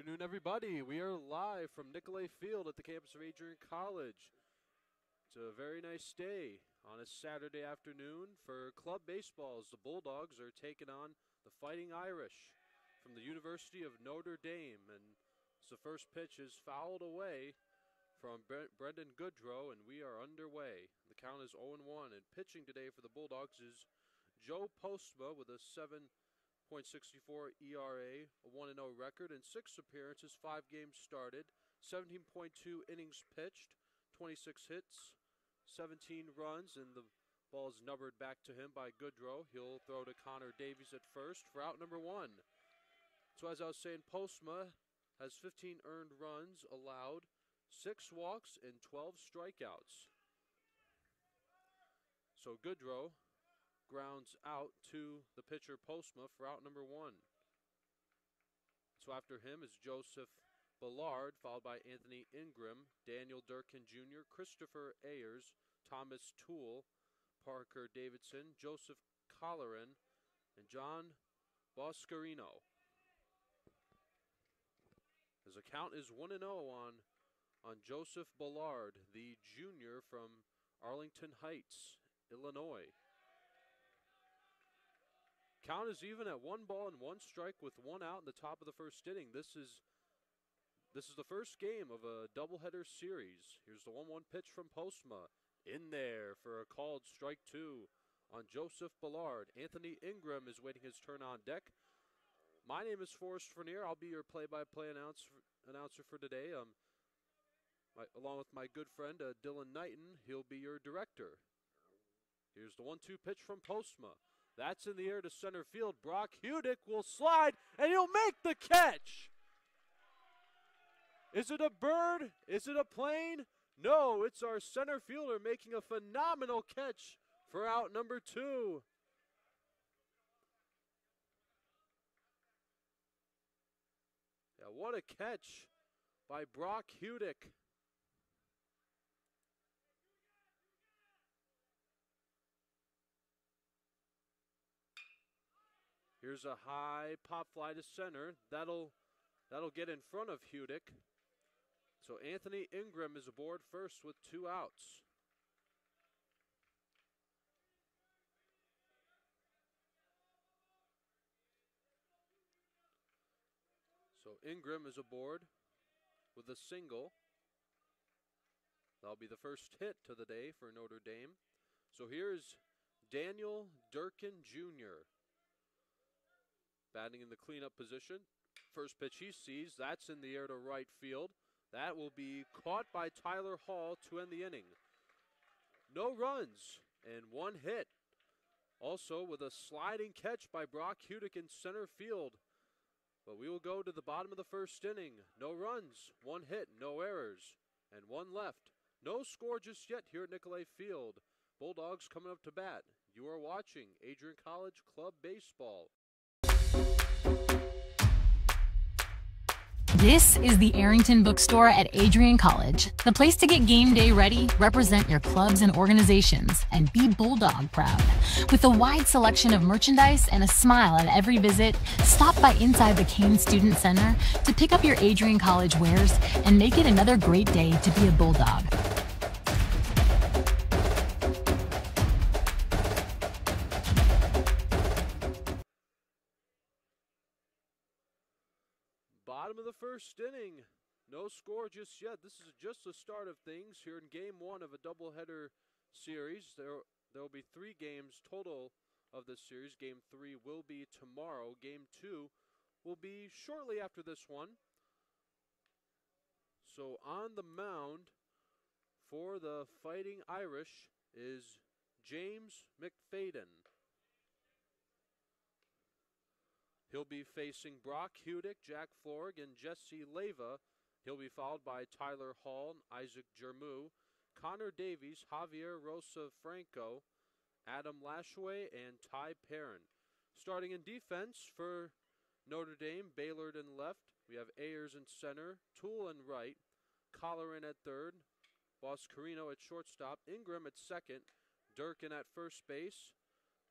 afternoon, everybody. We are live from Nicolay Field at the campus of Adrian College. It's a very nice day on a Saturday afternoon for club baseballs. The Bulldogs are taking on the Fighting Irish from the University of Notre Dame. And the first pitch is fouled away from Brendan Goodrow, and we are underway. The count is 0-1, and pitching today for the Bulldogs is Joe Postma with a 7.64 ERA, a 1-0 record, and 6 appearances, 5 games started, 17.2 innings pitched, 26 hits, 17 runs, and the ball is numbered back to him by Goodrow. He'll throw to Connor Davies at first for out number 1. So as I was saying, Postma has 15 earned runs allowed, 6 walks, and 12 strikeouts. So Goodrow grounds out to the pitcher Postma for out number 1. So after him is Joseph Ballard, followed by Anthony Ingram, Daniel Durkin Jr., Christopher Ayers, Thomas Toole, Parker Davidson, Joseph Colleran, and John Boscarino. As the count is 1-0 on Joseph Ballard, the junior from Arlington Heights, Illinois. Count is even at 1 ball and 1 strike with 1 out in the top of the first inning. This is the first game of a doubleheader series. Here's the 1-1 pitch from Postma. In there for a called strike 2 on Joseph Ballard. Anthony Ingram is waiting his turn on deck. My name is Forrest Vernier. I'll be your play-by-play announcer for today. Along with my good friend Dylan Knighton, he'll be your director. Here's the 1-2 pitch from Postma. That's in the air to center field. Brock Hudick will slide, and he'll make the catch. Is it a bird? Is it a plane? No, it's our center fielder making a phenomenal catch for out number 2. Yeah, what a catch by Brock Hudick. Here's a high pop fly to center. That'll get in front of Hudick. So Anthony Ingram is aboard first with 2 outs. So Ingram is aboard with a single. That'll be the first hit to the day for Notre Dame. So here's Daniel Durkin Jr. batting in the cleanup position. First pitch he sees, that's in the air to right field. That will be caught by Tyler Hall to end the inning. No runs and 1 hit. Also with a sliding catch by Brock Hudick in center field. But we will go to the bottom of the first inning. No runs, 1 hit, no errors, and 1 left. No score just yet here at Nicolay Field. Bulldogs coming up to bat. You are watching Adrian College Club Baseball. This is the Arrington Bookstore at Adrian College, the place to get game day ready, represent your clubs and organizations, and be Bulldog proud. With a wide selection of merchandise and a smile at every visit, stop by inside the Kane Student Center to pick up your Adrian College wares and make it another great day to be a Bulldog. Bottom of the first inning. No score just yet. This is just the start of things here in Game 1 of a doubleheader series. There will be 3 games total of this series. Game 3 will be tomorrow. Game 2 will be shortly after this one. So on the mound for the Fighting Irish is James McFadden. He'll be facing Brock Hudick, Jack Florg, and Jesse Leyva. He'll be followed by Tyler Hall, Isaac Jermu, Connor Davies, Javier Rosa Franco, Adam Lashaway, and Ty Perrin. Starting in defense for Notre Dame, Baylord in left. We have Ayers in center, Toole in right, Colleran at third, Boscarino at shortstop, Ingram at second, Durkin at first base,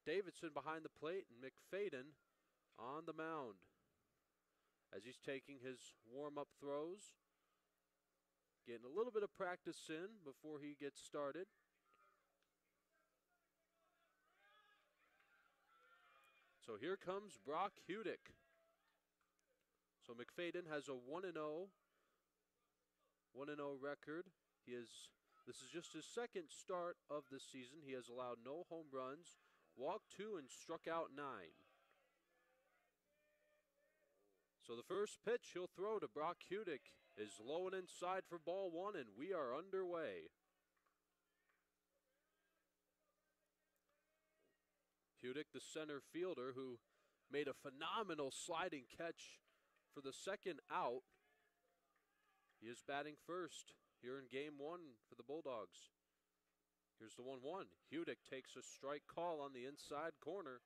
Davidson behind the plate, and McFadden on the mound. as he's taking his warm-up throws. Getting a little bit of practice in before he gets started. So here comes Brock Hudick. So McFadden has a 1-0 record. This is just his second start of the season. He has allowed no home runs, walked 2, and struck out 9. So the first pitch he'll throw to Brock Hudick is low and inside for ball 1, and we are underway. Hudick, the center fielder, who made a phenomenal sliding catch for the second out. He is batting first here in game 1 for the Bulldogs. Here's the 1-1. Hudick takes a strike call on the inside corner.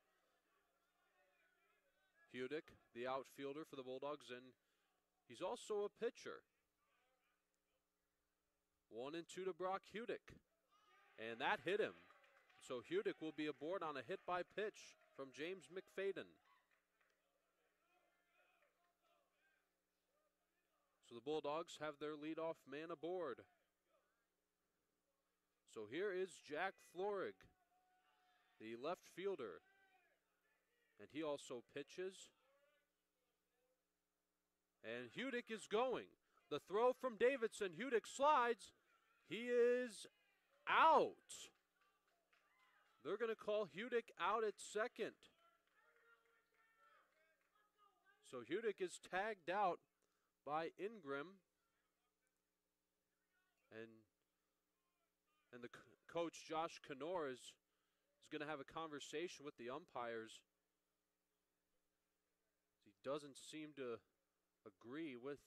Hudick, the outfielder for the Bulldogs, and he's also a pitcher. 1-2 to Brock Hudick, and that hit him. So Hudick will be aboard on a hit by pitch from James McFadden. So the Bulldogs have their leadoff man aboard. So here is Jack Florig, the left fielder. And he also pitches. And Hudick is going. The throw from Davidson. Hudick slides. He is out. They're going to call Hudick out at second. So Hudick is tagged out by Ingram. And the coach, Josh Knorr, is going to have a conversation with the umpires. He doesn't seem to agree with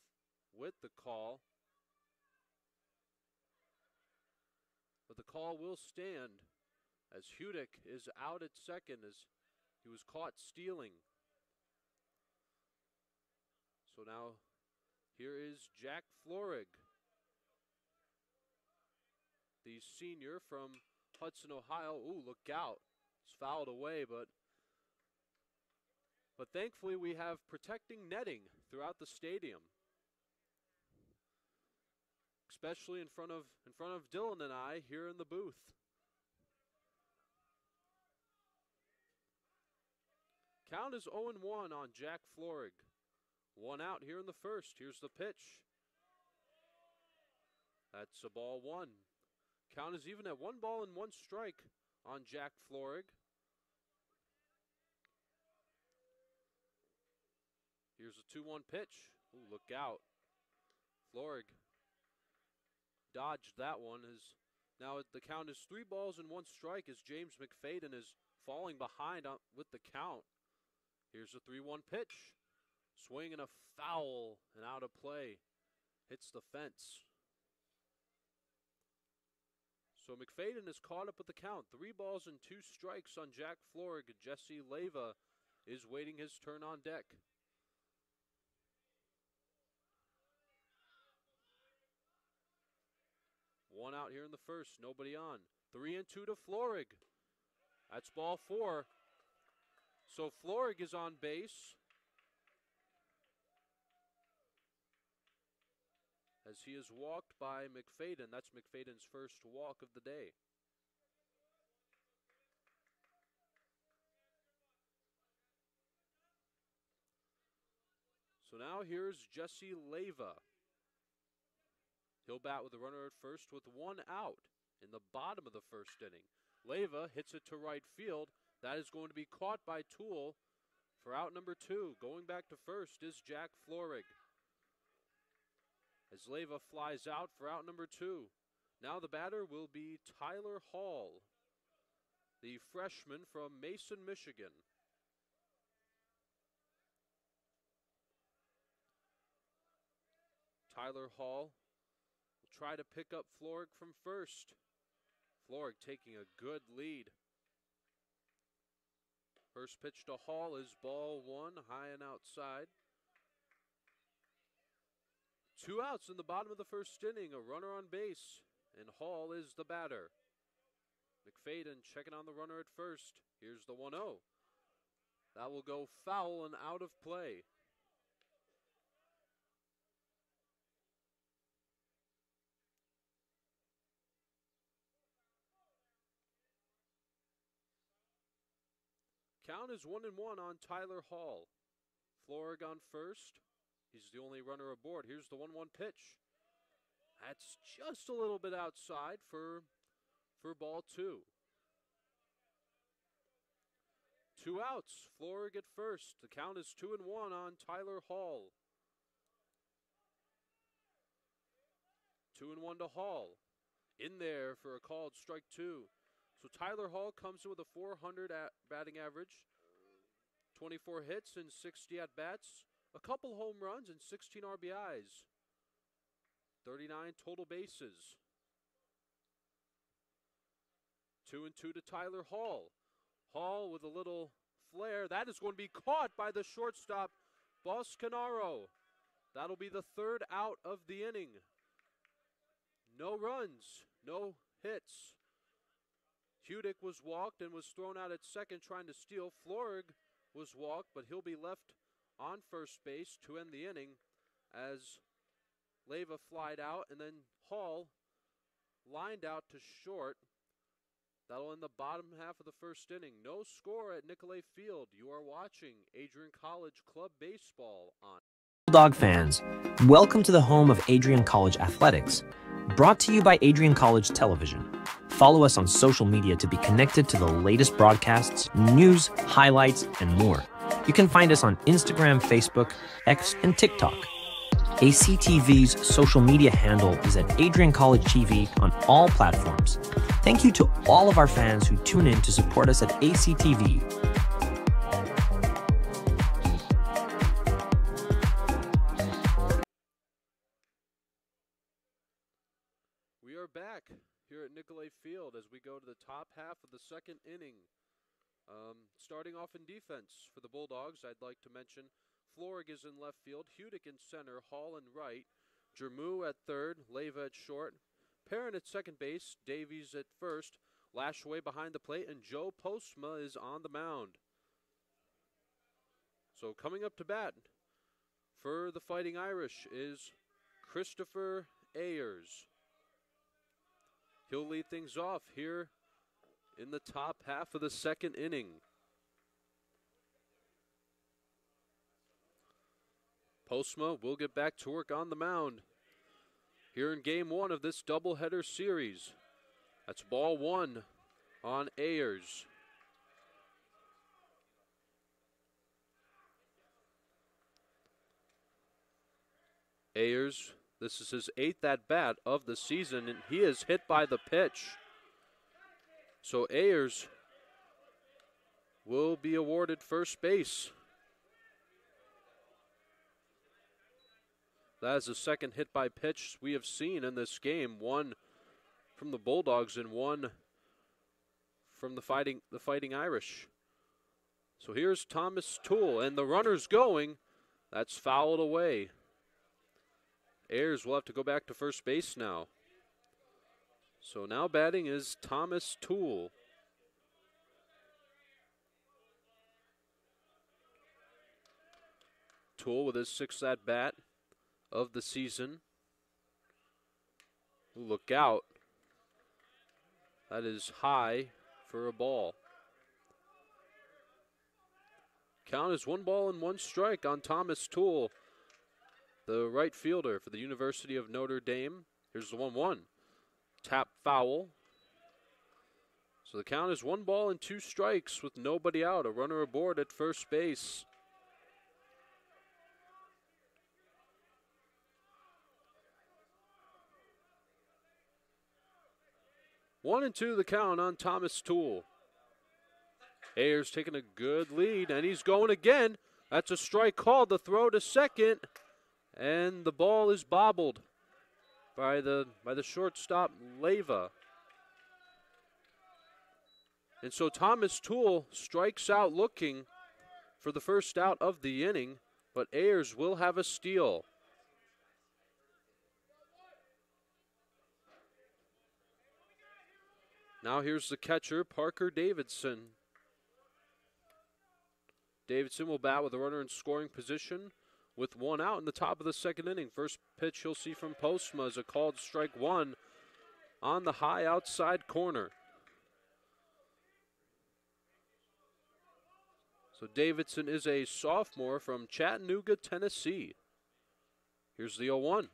the call. But the call will stand as Hudick is out at second as he was caught stealing. So now here is Jack Florig, the senior from Hudson, Ohio. Ooh, look out. It's fouled away, but thankfully we have protecting netting throughout the stadium. Especially in front of Dylan and I here in the booth. Count is 0-1 on Jack Florig. 1 out here in the first. Here's the pitch. That's a ball 1. Count is even at 1 ball and 1 strike on Jack Florig. Here's a 2-1 pitch. Ooh, look out. Florig dodged that one. Now the count is 3 balls and 1 strike as James McFadden is falling behind with the count. Here's a 3-1 pitch. Swing and a foul and out of play. Hits the fence. So McFadden is caught up with the count. 3 balls and 2 strikes on Jack Florig. Jesse Leyva is waiting his turn on deck. One out here in the first, nobody on. 3-2 to Florig. That's ball 4. So Florig is on base as he is walked by McFadden. That's McFadden's first walk of the day. So now here's Jesse Leyva. He'll bat with a runner at first with 1 out in the bottom of the first inning. Leyva hits it to right field. That is going to be caught by Toole for out number 2. Going back to first is Jack Florig. As Leyva flies out for out number 2. Now the batter will be Tyler Hall, the freshman from Mason, Michigan. Tyler Hall will try to pick up Florig from first. Florig taking a good lead. First pitch to Hall is ball 1, high and outside. 2 outs in the bottom of the first inning, a runner on base, and Hall is the batter. McFadden checking on the runner at first. Here's the 1-0. That will go foul and out of play. Count is 1-1 on Tyler Hall. Florg on first. He's the only runner aboard. Here's the 1-1 pitch. That's just a little bit outside for ball 2. 2 outs. Florg at first. The count is 2-1 on Tyler Hall. 2-1 to Hall. In there for a called strike 2. So Tyler Hall comes in with a .400 batting average, 24 hits and 60 at-bats, a couple home runs and 16 RBIs, 39 total bases. 2-2 to Tyler Hall. Hall with a little flare. That is going to be caught by the shortstop, Boscanaro. That'll be the 3rd out of the inning. No runs, no hits. Hudick was walked and was thrown out at second trying to steal. Florg was walked, but he'll be left on first base to end the inning as Leyva flied out, and then Hall lined out to short. That'll end the bottom half of the first inning. No score at Nicolay Field. You are watching Adrian College Club Baseball on Bulldog fans, welcome to the home of Adrian College Athletics, brought to you by Adrian College Television. Follow us on social media to be connected to the latest broadcasts, news, highlights, and more. You can find us on Instagram, Facebook, X, and TikTok. ACTV's social media handle is at Adrian College TV on all platforms. Thank you to all of our fans who tune in to support us at ACTV. We are back here at Nicolay Field as we go to the top half of the second inning. Starting off in defense for the Bulldogs, I'd like to mention Florg is in left field, Hudick in center, Hall in right, Jermu at third, Leyva at short, Perrin at second base, Davies at first, Lashaway behind the plate, and Joe Postma is on the mound. So coming up to bat for the Fighting Irish is Christopher Ayers. He'll lead things off here in the top half of the second inning. Postma will get back to work on the mound here in game 1 of this doubleheader series. That's ball 1 on Ayers. Ayers, this is his 8th at-bat of the season, and he is hit by the pitch. So Ayers will be awarded first base. That is the second hit by pitch we have seen in this game. One from the Bulldogs and one from the Fighting Irish. So here's Thomas Toole, and the runner's going. That's fouled away. Ayers will have to go back to first base now. So now batting is Thomas Toole. Toole with his 6th at-bat of the season. Look out. That is high for a ball. Count is 1-1 strike on Thomas Toole, the right fielder for the University of Notre Dame. Here's the 1-1. Tap foul. So the count is 1-2 strikes with nobody out. A runner aboard at first base. One and two the count on Thomas Toole. Ayers taking a good lead, and he's going again. That's a strike called. The throw to second, and the ball is bobbled by the shortstop Leyva. And so Thomas Toole strikes out looking for the first out of the inning, but Ayers will have a steal. Now here's the catcher, Parker Davidson. Davidson will bat with a runner in scoring position with one out in the top of the second inning. First pitch you'll see from Postma is a called strike one on the high outside corner. So Davidson is a sophomore from Chattanooga, Tennessee. Here's the 0-1.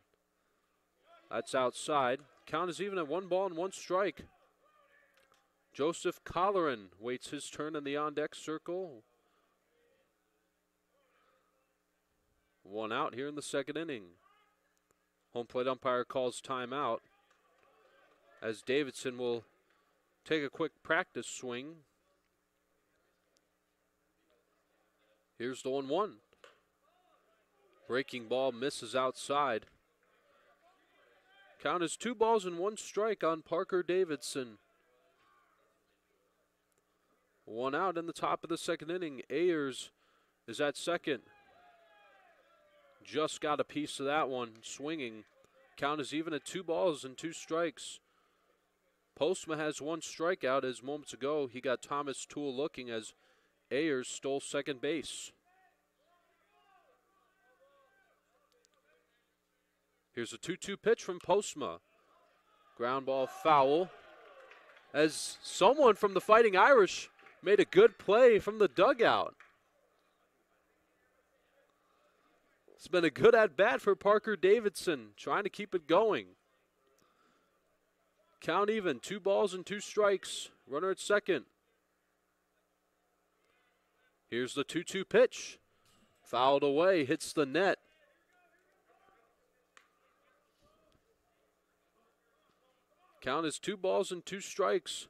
That's outside. Count is even at 1 ball and 1 strike. Joseph Colleran waits his turn in the on-deck circle. 1 out here in the second inning. Home plate umpire calls timeout as Davidson will take a quick practice swing. Here's the 1-1. Breaking ball misses outside. Count is 2 balls and 1 strike on Parker Davidson. 1 out in the top of the second inning. Ayers is at second. Just got a piece of that one, swinging. Count is even at 2 balls and 2 strikes. Postma has 1 strikeout, as moments ago he got Thomas Toole looking as Ayers stole second base. Here's a 2-2 pitch from Postma. Ground ball foul as someone from the Fighting Irish made a good play from the dugout. It's been a good at-bat for Parker Davidson, trying to keep it going. Count even, 2 balls and 2 strikes. Runner at second. Here's the 2-2 pitch. Fouled away, hits the net. Count is 2 balls and 2 strikes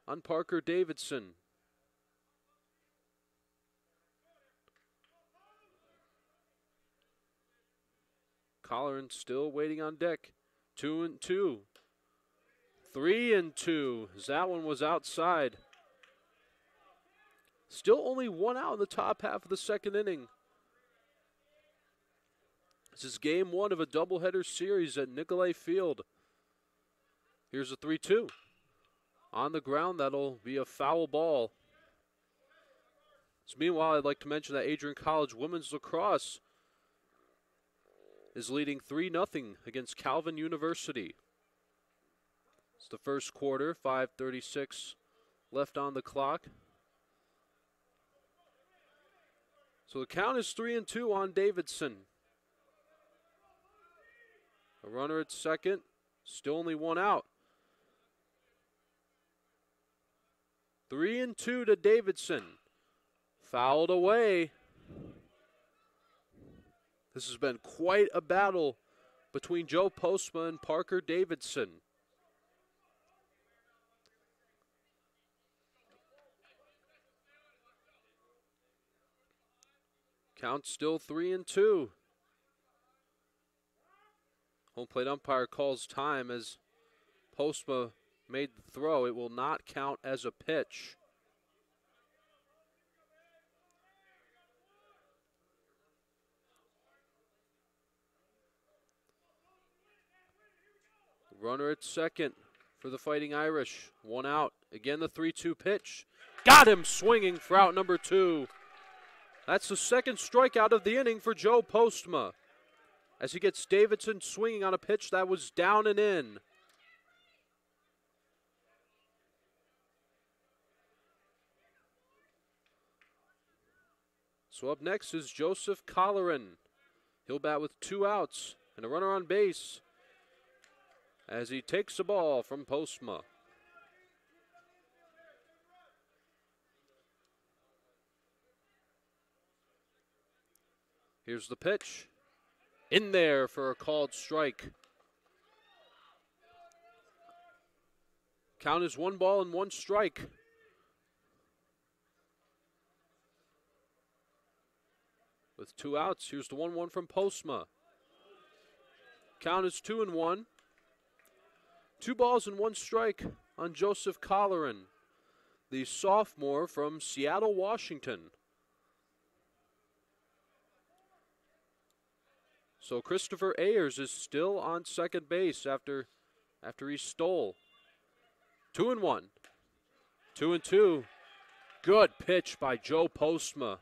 on Parker Davidson. Colleran still waiting on deck. 2-2. 3-2, as that one was outside. Still only 1 out in the top half of the second inning. This is game 1 of a doubleheader series at Nicolay Field. Here's a 3-2. On the ground, that'll be a foul ball. So meanwhile, I'd like to mention that Adrian College women's lacrosse is leading 3-0 against Calvin University. It's the first quarter, 5:36 left on the clock. So the count is 3-2 on Davidson. A runner at second, still only 1 out. 3-2 to Davidson. Fouled away. This has been quite a battle between Joe Postma and Parker Davidson. Count still 3-2. Home plate umpire calls time as Postma made the throw. It will not count as a pitch. Runner at second for the Fighting Irish. 1 out. Again, the 3-2 pitch. Got him swinging for out number 2. That's the second strikeout of the inning for Joe Postma, as he gets Davidson swinging on a pitch that was down and in. So up next is Joseph Colleran. He'll bat with 2 outs and a runner on base as he takes the ball from Postma. Here's the pitch. In there for a called strike. Count is 1 ball and 1 strike. With 2 outs, here's the 1-1 from Postma. Count is 2-1. 2 balls and 1 strike on Joseph Colleran, the sophomore from Seattle, Washington. So Christopher Ayers is still on second base after he stole. 2-1. 2-2. Good pitch by Joe Postma,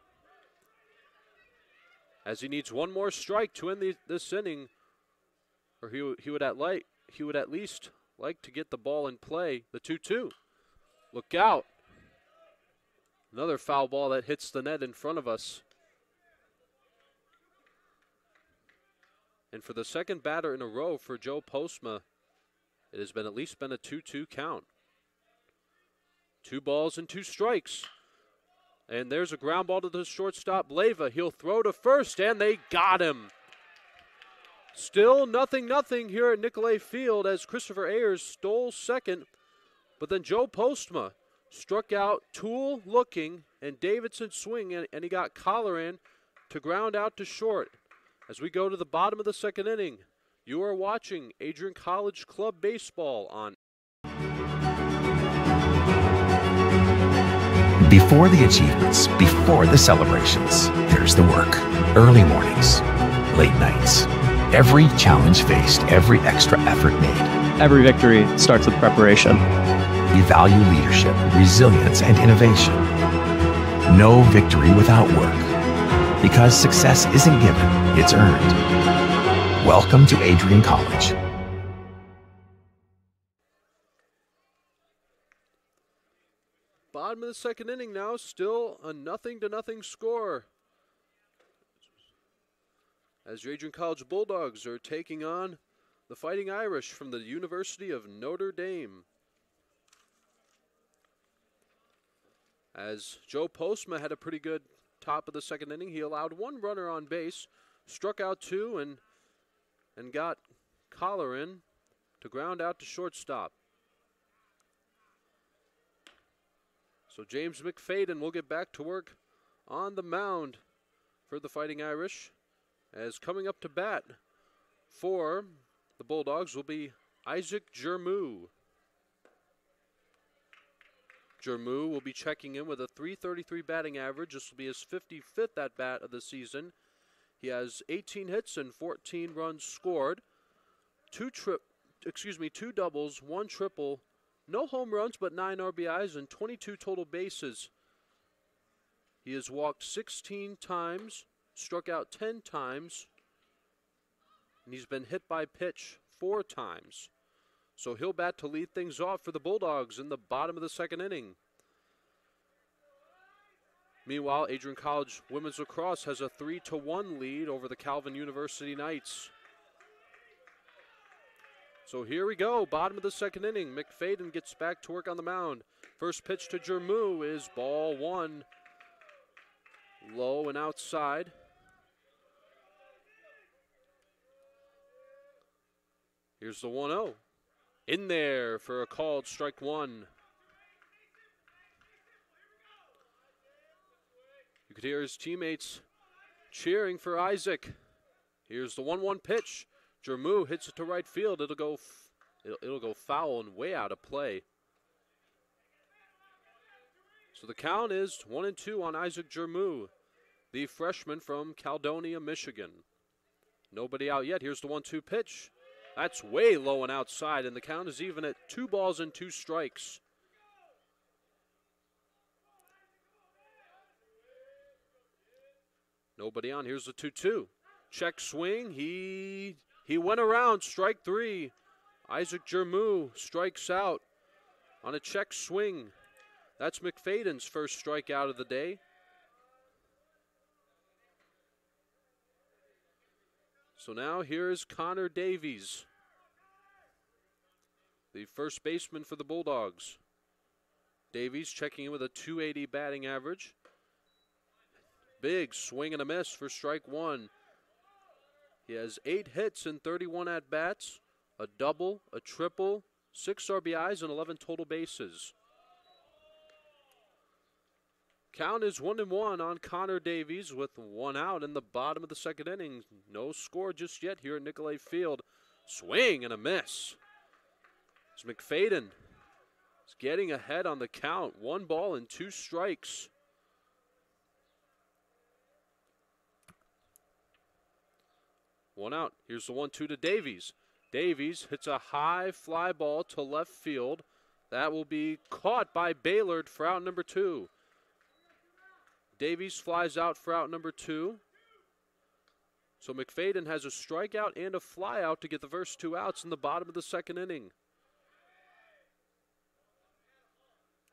as he needs 1 more strike to end this inning, or he would at least like to get the ball in play. The 2-2. Look out. Another foul ball that hits the net in front of us. And for the second batter in a row for Joe Postma, it has at least been a 2-2 count. 2 balls and 2 strikes. And there's a ground ball to the shortstop, Leyva. He'll throw to first, and they got him. Still 0-0 here at Nicolay Field as Christopher Ayers stole second. But then Joe Postma struck out Toole looking and Davidson swinging, and he got Colleran to ground out to short. As we go to the bottom of the second inning, you are watching Adrian College Club Baseball on. Before the achievements, before the celebrations, there's the work. Early mornings, late nights. Every challenge faced, every extra effort made. Every victory starts with preparation. We value leadership, resilience, and innovation. No victory without work. Because success isn't given, it's earned. Welcome to Adrian College. Bottom of the second inning now, still a 0-0 score. As your Adrian College Bulldogs are taking on the Fighting Irish from the University of Notre Dame. As Joe Postma had a pretty good top of the second inning, he allowed 1 runner on base, struck out 2, and got Colleran to ground out to shortstop. So James McFadden will get back to work on the mound for the Fighting Irish, as coming up to bat for the Bulldogs will be Isaac Jermu. Jermu will be checking in with a .333 batting average. This will be his 55th at-bat of the season. He has 18 hits and 14 runs scored, 2 doubles, 1 triple, no home runs but 9 RBIs and 22 total bases. He has walked 16 times, struck out 10 times, and he's been hit by pitch 4 times. So he'll bat to lead things off for the Bulldogs in the bottom of the second inning. Meanwhile, Adrian College Women's Lacrosse has a 3-1 lead over the Calvin University Knights. So here we go, bottom of the second inning. McFadden gets back to work on the mound. First pitch to Jermu is ball 1. Low and outside. Here's the 1-0. In there for a called strike 1. You could hear his teammates cheering for Isaac. Here's the 1-1 pitch. Jermu hits it to right field. It'll go foul and way out of play. So the count is 1-2 on Isaac Jermu, the freshman from Caledonia, Michigan. Nobody out yet. Here's the 1-2 pitch. That's way low and outside, and the count is even at 2 balls and 2 strikes. Nobody on. Here's the 2-2. Check swing. He went around. Strike 3. Isaac Jermu strikes out on a check swing. That's McFadden's first strikeout of the day. So now here's Connor Davies, the first baseman for the Bulldogs. Davies checking in with a .280 batting average. Big swing and a miss for strike 1. He has 8 hits and 31 at-bats, a double, a triple, 6 RBIs, and 11 total bases. Count is 1-1 on Connor Davies with 1 out in the bottom of the second inning. No score just yet here at Nicolay Field. Swing and a miss. It's McFadden is getting ahead on the count. 1 ball and 2 strikes. One out. Here's the 1-2 to Davies. Davies hits a high fly ball to left field. That will be caught by Baylord for out number 2. Davies flies out for out number 2. So McFadden has a strikeout and a flyout to get the first 2 outs in the bottom of the second inning.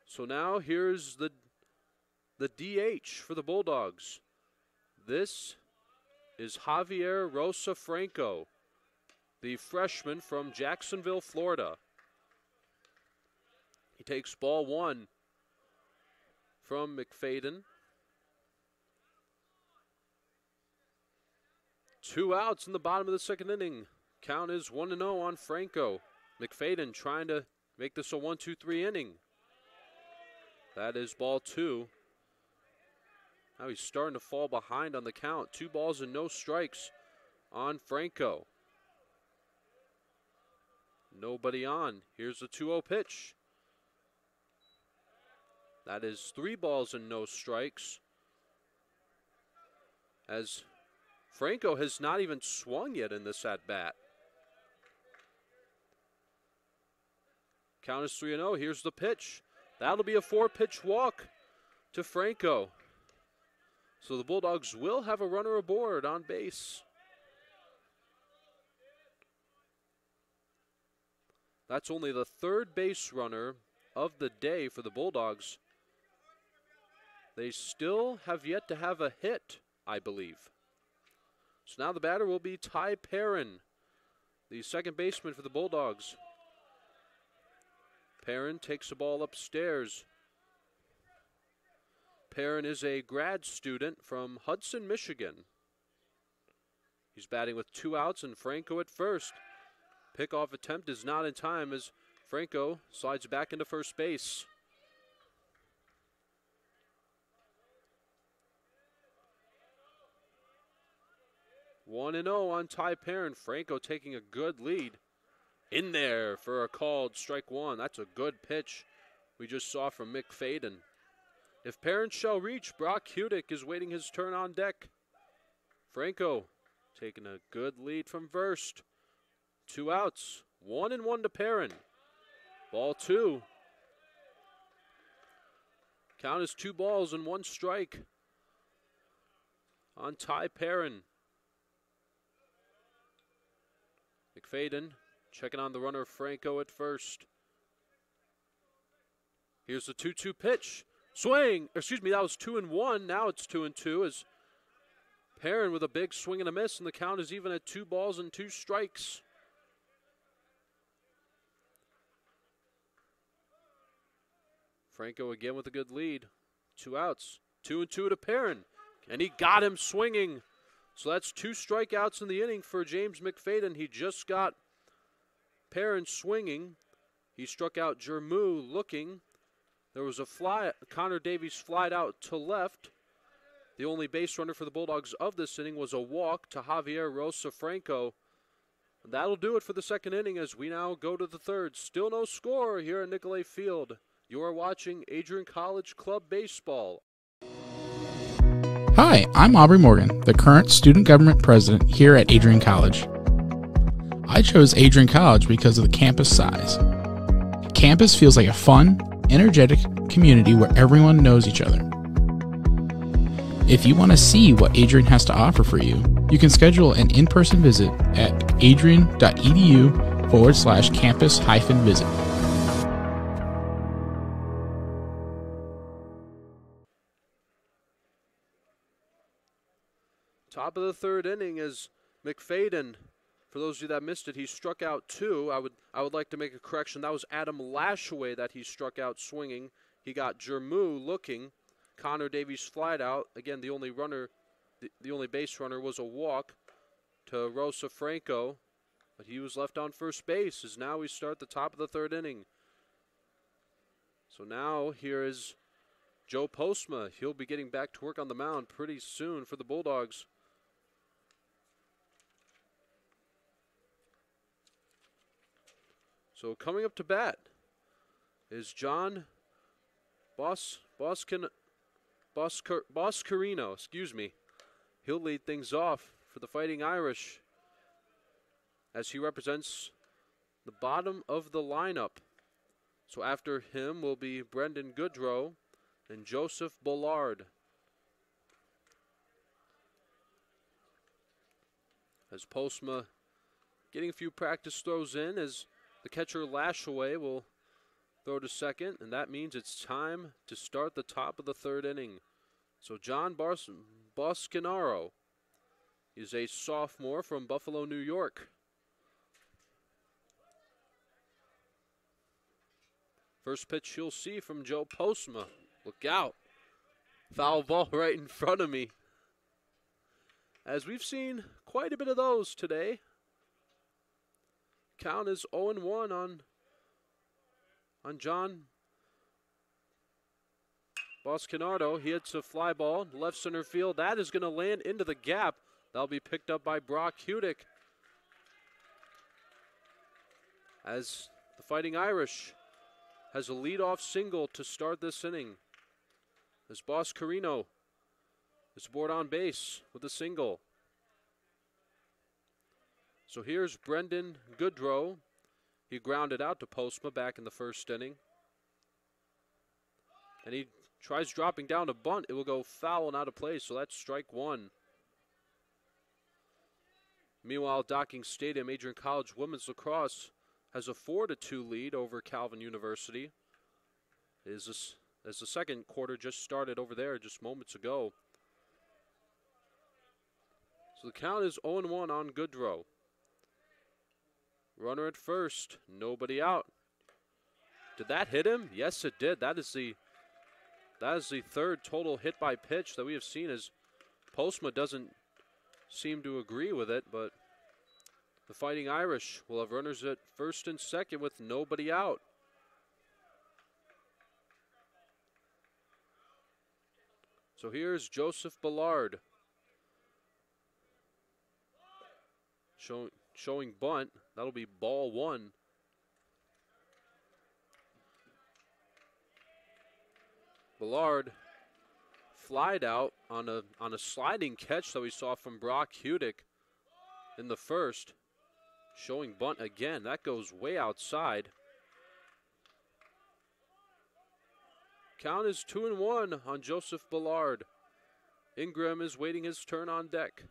So now here's the the DH for the Bulldogs. This is Javier Rosa Franco, the freshman from Jacksonville, Florida. He takes ball one from McFadden. 2 outs in the bottom of the second inning. Count is 1-0 on Franco. McFadden trying to make this a 1-2-3 inning. That is ball two. Now he's starting to fall behind on the count. 2 balls and no strikes on Franco. Nobody on. Here's the 2-0 pitch. That is 3 balls and no strikes. As Franco has not even swung yet in this at-bat. Count is 3-0. Here's the pitch. That'll be a 4-pitch walk to Franco. So the Bulldogs will have a runner aboard on base. That's only the 3rd base runner of the day for the Bulldogs. They still have yet to have a hit, I believe. So now the batter will be Ty Perrin, the second baseman for the Bulldogs. Perrin takes the ball upstairs. Perrin is a grad student from Hudson, Michigan. He's batting with 2 outs and Franco at first. Pickoff attempt is not in time as Franco slides back into first base. One and 0 on Ty Perrin. Franco taking a good lead. In there for a called strike one. That's a good pitch we just saw from McFadden. If Perrin shall reach, Brock Hudick is waiting his turn on deck. Franco taking a good lead from first. 2 outs. 1-1 to Perrin. Ball 2. Count is 2 balls and 1 strike on Ty Perrin. McFadden checking on the runner Franco at first. Here's the 2-2 pitch. Swing! Excuse me, that was 2-1. Now it's 2-2 as Perrin with a big swing and a miss, and the count is even at 2 balls and 2 strikes. Franco again with a good lead. 2 outs. 2-2 to Perrin. And he got him swinging. So that's 2 strikeouts in the inning for James McFadden. He just got Perrin swinging. He struck out Jermu looking. There was a fly. Connor Davies flied out to left. The only base runner for the Bulldogs of this inning was a walk to Javier Rosa Franco. And that'll do it for the second inning as we now go to the third. Still no score here at Nicolay Field. You are watching Adrian College Club Baseball. Hi, I'm Aubrey Morgan, the current student government president here at Adrian College. I chose Adrian College because of the campus size. Campus feels like a fun, energetic community where everyone knows each other. If you want to see what Adrian has to offer for you, you can schedule an in-person visit at adrian.edu/campus-visit. Top of the third inning is McFadden. For those of you that missed it, he struck out 2. I would like to make a correction. That was Adam Lashaway that he struck out swinging. He got Jermu looking. Connor Davies flied out. Again, the only base runner was a walk to Rosa Franco, but he was left on first base as now we start the top of the third inning. So now here is Joe Postma. He'll be getting back to work on the mound pretty soon for the Bulldogs. So coming up to bat is John Boscarino. Excuse me. He'll lead things off for the Fighting Irish as he represents the bottom of the lineup. So after him will be Brendan Goodrow and Joseph Bullard. As Postma getting a few practice throws in as the catcher Lashaway will throw to second, and that means it's time to start the top of the third inning. So John Boscanaro is a sophomore from Buffalo, New York. First pitch you'll see from Joe Postma. Look out. Foul ball right in front of me. As we've seen quite a bit of those today. Count is 0-1 on John Boscanaro. He hits a fly ball, left center field. That is going to land into the gap. That'll be picked up by Brock Hudick. As the Fighting Irish has a leadoff single to start this inning. As Boscarino is aboard on base with a single. So here's Brendan Goodrow. He grounded out to Postma back in the first inning. And he tries dropping down to bunt. It will go foul and out of play, so that's strike one. Meanwhile, Docking Stadium, Adrian College women's lacrosse has a 4-2 lead over Calvin University. As the second quarter just started over there just moments ago. So the count is 0-1 on Goodrow. Runner at first, nobody out. Did that hit him? Yes, it did. That is the third total hit by pitch that we have seen, as Postma doesn't seem to agree with it, but the Fighting Irish will have runners at first and second with nobody out. So here's Joseph Ballard showing bunt. That'll be ball one. Ballard flied out on a sliding catch that we saw from Brock Hudick in the first. Showing bunt again. That goes way outside. Count is 2-1 on Joseph Ballard. Ingram is waiting his turn on deck.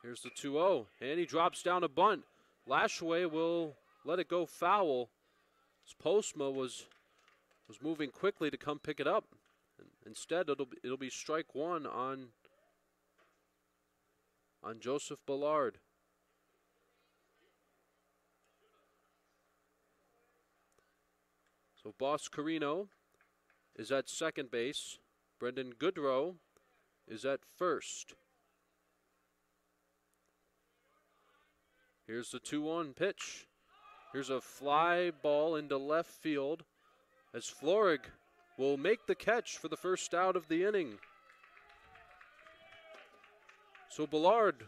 Here's the 2-0, and he drops down a bunt. Lashaway will let it go foul. As Postma was moving quickly to come pick it up. Instead, it'll be strike one on Joseph Ballard. So Boscarino is at second base. Brendan Goodrow is at first. Here's the 2-1 pitch. Here's a fly ball into left field as Florig will make the catch for the first out of the inning. So Ballard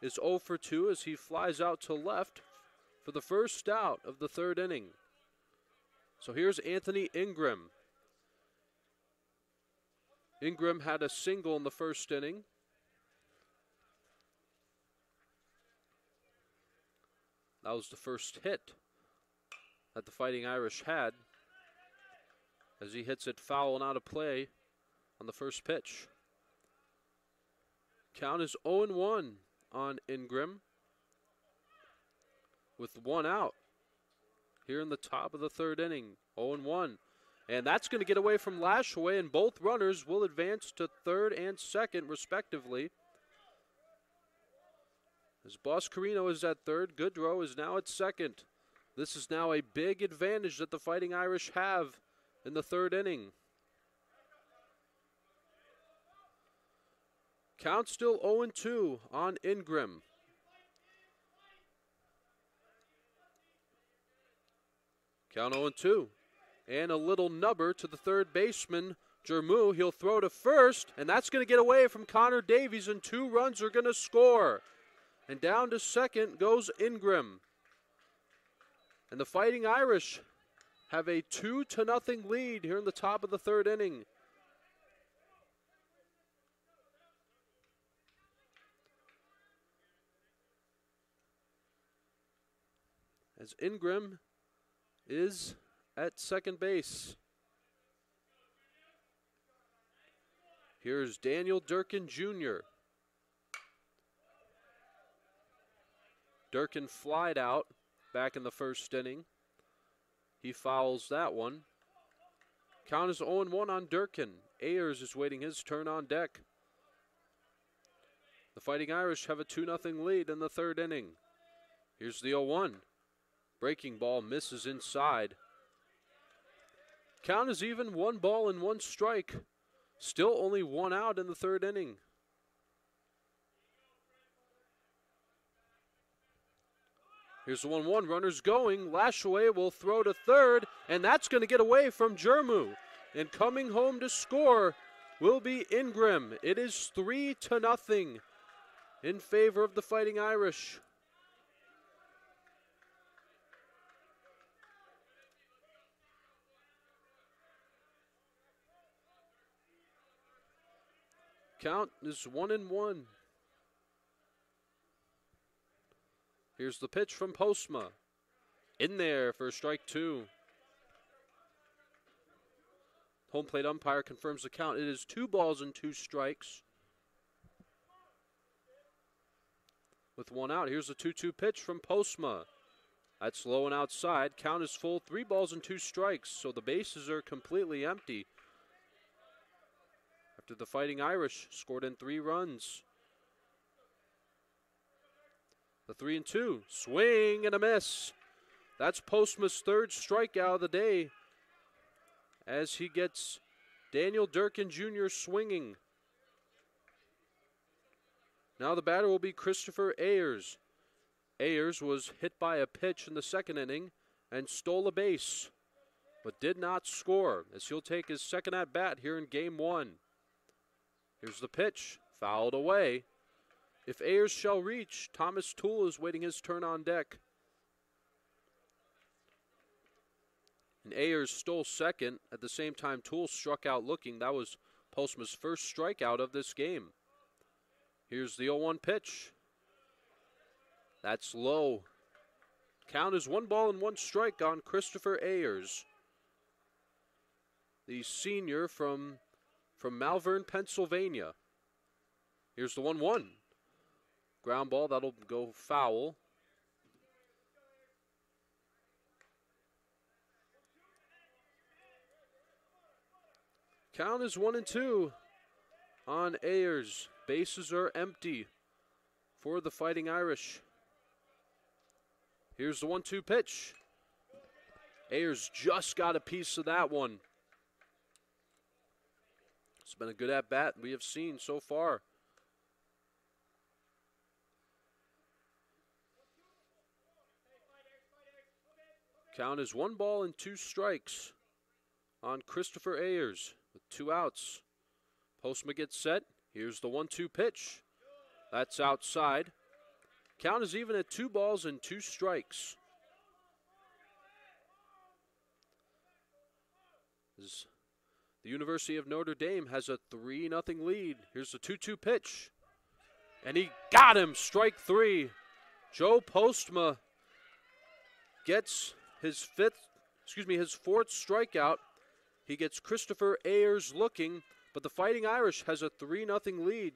is 0 for 2 as he flies out to left for the first out of the third inning. So here's Anthony Ingram. Ingram had a single in the first inning. That was the first hit that the Fighting Irish had, as he hits it foul and out of play on the first pitch. Count is 0-1 on Ingram with one out here in the top of the third inning. 0-1. And that's going to get away from Lashaway, and both runners will advance to third and second, respectively. As Boscarino is at third, Goodrow is now at second. This is now a big advantage that the Fighting Irish have in the third inning. Count still 0-2 on Ingram. Count 0-2. And a little nubber to the third baseman, Jermu. He'll throw to first, and that's going to get away from Connor Davies, and 2 runs are going to score. And down to second goes Ingram. And the Fighting Irish have a 2-0 lead here in the top of the third inning. As Ingram is at second base. Here's Daniel Durkin Jr. Durkin flied out back in the first inning. He fouls that one. Count is 0-1 on Durkin. Ayers is waiting his turn on deck. The Fighting Irish have a 2-0 lead in the third inning. Here's the 0-1. Breaking ball misses inside. Count is even, 1 ball and 1 strike. Still only 1 out in the third inning. Here's the 1-1, runners going. Lashaway will throw to third, and that's going to get away from Jermu. And coming home to score will be Ingram. It is 3-0 in favor of the Fighting Irish. Count is 1-1. Here's the pitch from Postma. In there for strike 2. Home plate umpire confirms the count. It is 2 balls and 2 strikes. With 1 out, here's the 2-2 pitch from Postma. That's low and outside. Count is full, 3 balls and 2 strikes. So the bases are completely empty. After the Fighting Irish scored in 3 runs. The 3-2, swing and a miss. That's Postma's 3rd strikeout of the day as he gets Daniel Durkin Jr. swinging. Now the batter will be Christopher Ayers. Ayers was hit by a pitch in the 2nd inning and stole a base, but did not score as he'll take his 2nd at-bat here in Game 1. Here's the pitch, fouled away. If Ayers shall reach, Thomas Toole is waiting his turn on deck. And Ayers stole 2nd. At the same time, Toole struck out looking. That was Postma's 1st strikeout of this game. Here's the 0-1 pitch. That's low. Count is 1 ball and 1 strike on Christopher Ayers, the senior from Malvern, Pennsylvania. Here's the 1-1. Ground ball, that'll go foul. Count is 1-2 on Ayers. Bases are empty for the Fighting Irish. Here's the 1-2 pitch. Ayers just got a piece of that one. It's been a good at-bat we have seen so far. Count is 1 ball and 2 strikes on Christopher Ayers with 2 outs. Postma gets set. Here's the 1-2 pitch. That's outside. Count is even at 2 balls and 2 strikes. The University of Notre Dame has a 3-0 lead. Here's the 2-2 pitch. And he got him, strike 3. Joe Postma gets his 4th strikeout. He gets Christopher Ayers looking, but the Fighting Irish has a 3-0 lead.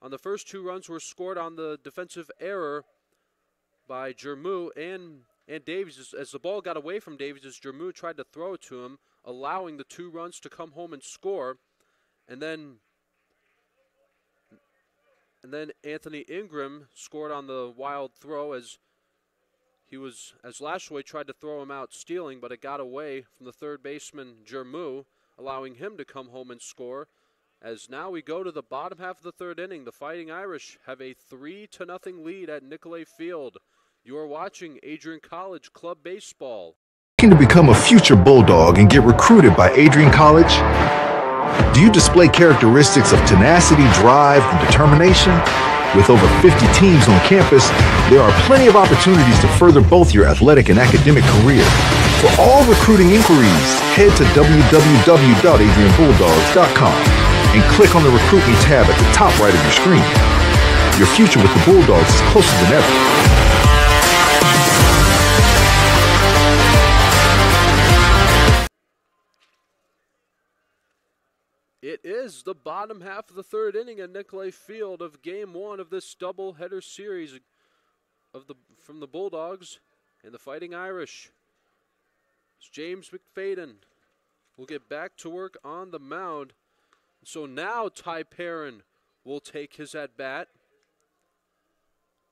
On the first 2 runs were scored on the defensive error by Jermu and Davies. As the ball got away from Davies, as Jermu tried to throw it to him, allowing the 2 runs to come home and score. And then Anthony Ingram scored on the wild throw as Lashaway tried to throw him out stealing, but it got away from the 3rd baseman Jermu, allowing him to come home and score. As now we go to the bottom half of the 3rd inning, the Fighting Irish have a 3-0 lead at Nicolay Field. You are watching Adrian College Club Baseball. Looking to become a future Bulldog and get recruited by Adrian College? Do you display characteristics of tenacity, drive, and determination? With over 50 teams on campus, there are plenty of opportunities to further both your athletic and academic career. For all recruiting inquiries, head to www.adrianbulldogs.com and click on the Recruit Me tab at the top right of your screen. Your future with the Bulldogs is closer than ever. It is the bottom half of the 3rd inning at Nicolay Field of Game 1 of this doubleheader series from the Bulldogs and the Fighting Irish. It's James McFadden will get back to work on the mound. So now Ty Perrin will take his at-bat,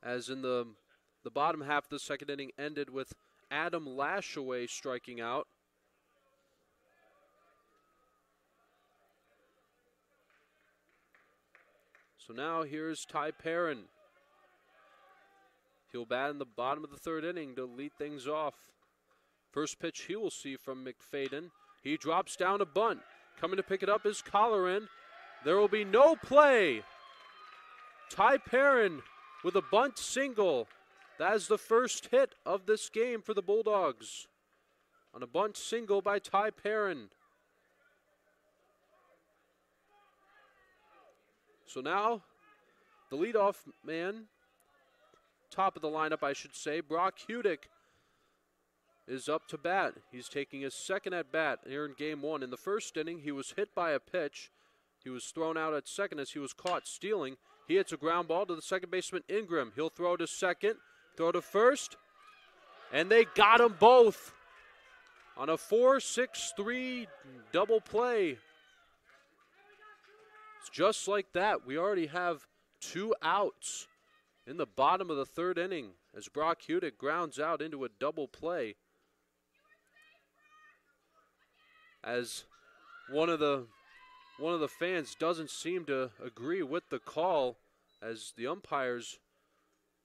as in the bottom half of the second inning ended with Adam Lashaway striking out. So now here's Ty Perrin. He'll bat in the bottom of the third inning to lead things off. First pitch he will see from McFadden. He drops down a bunt. Coming to pick it up is Colleran. There will be no play. Ty Perrin with a bunt single. That is the first hit of this game for the Bulldogs. On a bunt single by Ty Perrin. So now, the leadoff man, top of the lineup I should say, Brock Hudick, is up to bat. He's taking his second at bat here in game one. In the first inning, he was hit by a pitch. He was thrown out at second as he was caught stealing. He hits a ground ball to the second baseman, Ingram. He'll throw to second, throw to first, and they got them both on a 4-6-3 double play. Just like that, we already have 2 outs in the bottom of the third inning as Brock Hudick grounds out into a double play. As one of the fans doesn't seem to agree with the call, as the umpires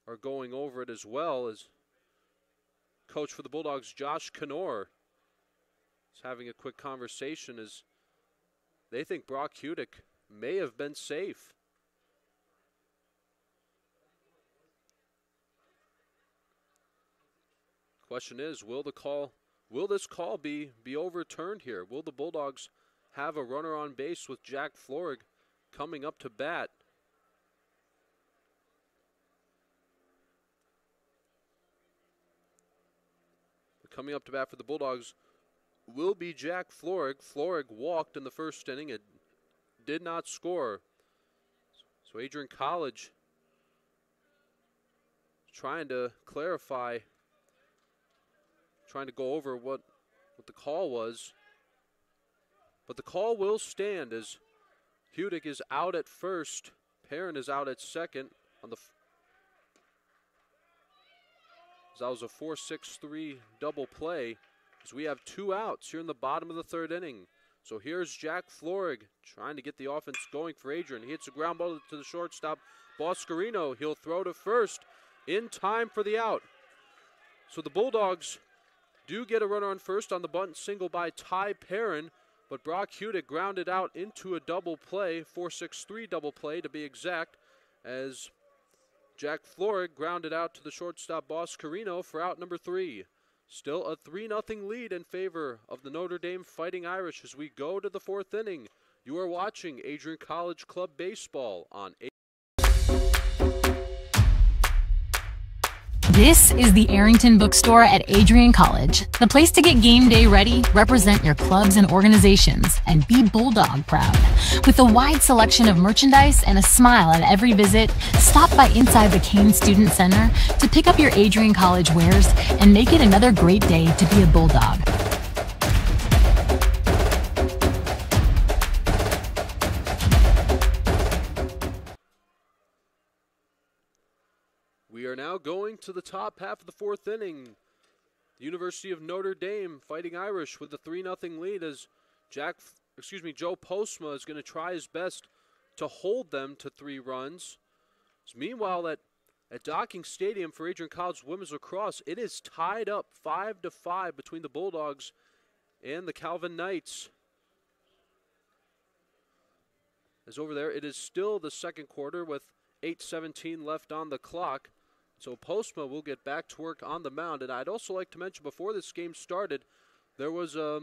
are going over it as well, as coach for the Bulldogs, Josh Knorr, is having a quick conversation as they think Brock Hudick may have been safe. Question is, will this call be overturned here? Will the Bulldogs have a runner on base with Jack Florig coming up to bat? Coming up to bat for the Bulldogs will be Jack Florig. Florig walked in the first inning. It did not score. So Adrian College trying to clarify, trying to go over what the call was. But the call will stand as Hudick is out at first. Perrin is out at second on the that was a 4-6-3 double play as we have 2 outs here in the bottom of the third inning. So here's Jack Florig trying to get the offense going for Adrian. He hits a ground ball to the shortstop, Boscarino. He'll throw to first in time for the out. So the Bulldogs do get a runner on first on the bunt single by Ty Perrin, but Brock Hudick grounded out into a double play, 4-6-3 double play to be exact, as Jack Florig grounded out to the shortstop, Boscarino, for out number 3. Still a 3-0 lead in favor of the Notre Dame Fighting Irish as we go to the 4th inning. You are watching Adrian College Club Baseball on This is the Arrington Bookstore at Adrian College, the place to get game day ready, represent your clubs and organizations, and be Bulldog proud. With a wide selection of merchandise and a smile at every visit, stop by inside the Kane Student Center to pick up your Adrian College wares and make it another great day to be a Bulldog. We are now going to the top half of the 4th inning. The University of Notre Dame Fighting Irish with the 3-0 lead as Joe Postma is going to try his best to hold them to 3 runs. So meanwhile, at Docking Stadium for Adrian College women's lacrosse, it is tied up 5-5 between the Bulldogs and the Calvin Knights. As over there, it is still the second quarter with 8:17 left on the clock. So Postma will get back to work on the mound. And I'd also like to mention, before this game started, there was a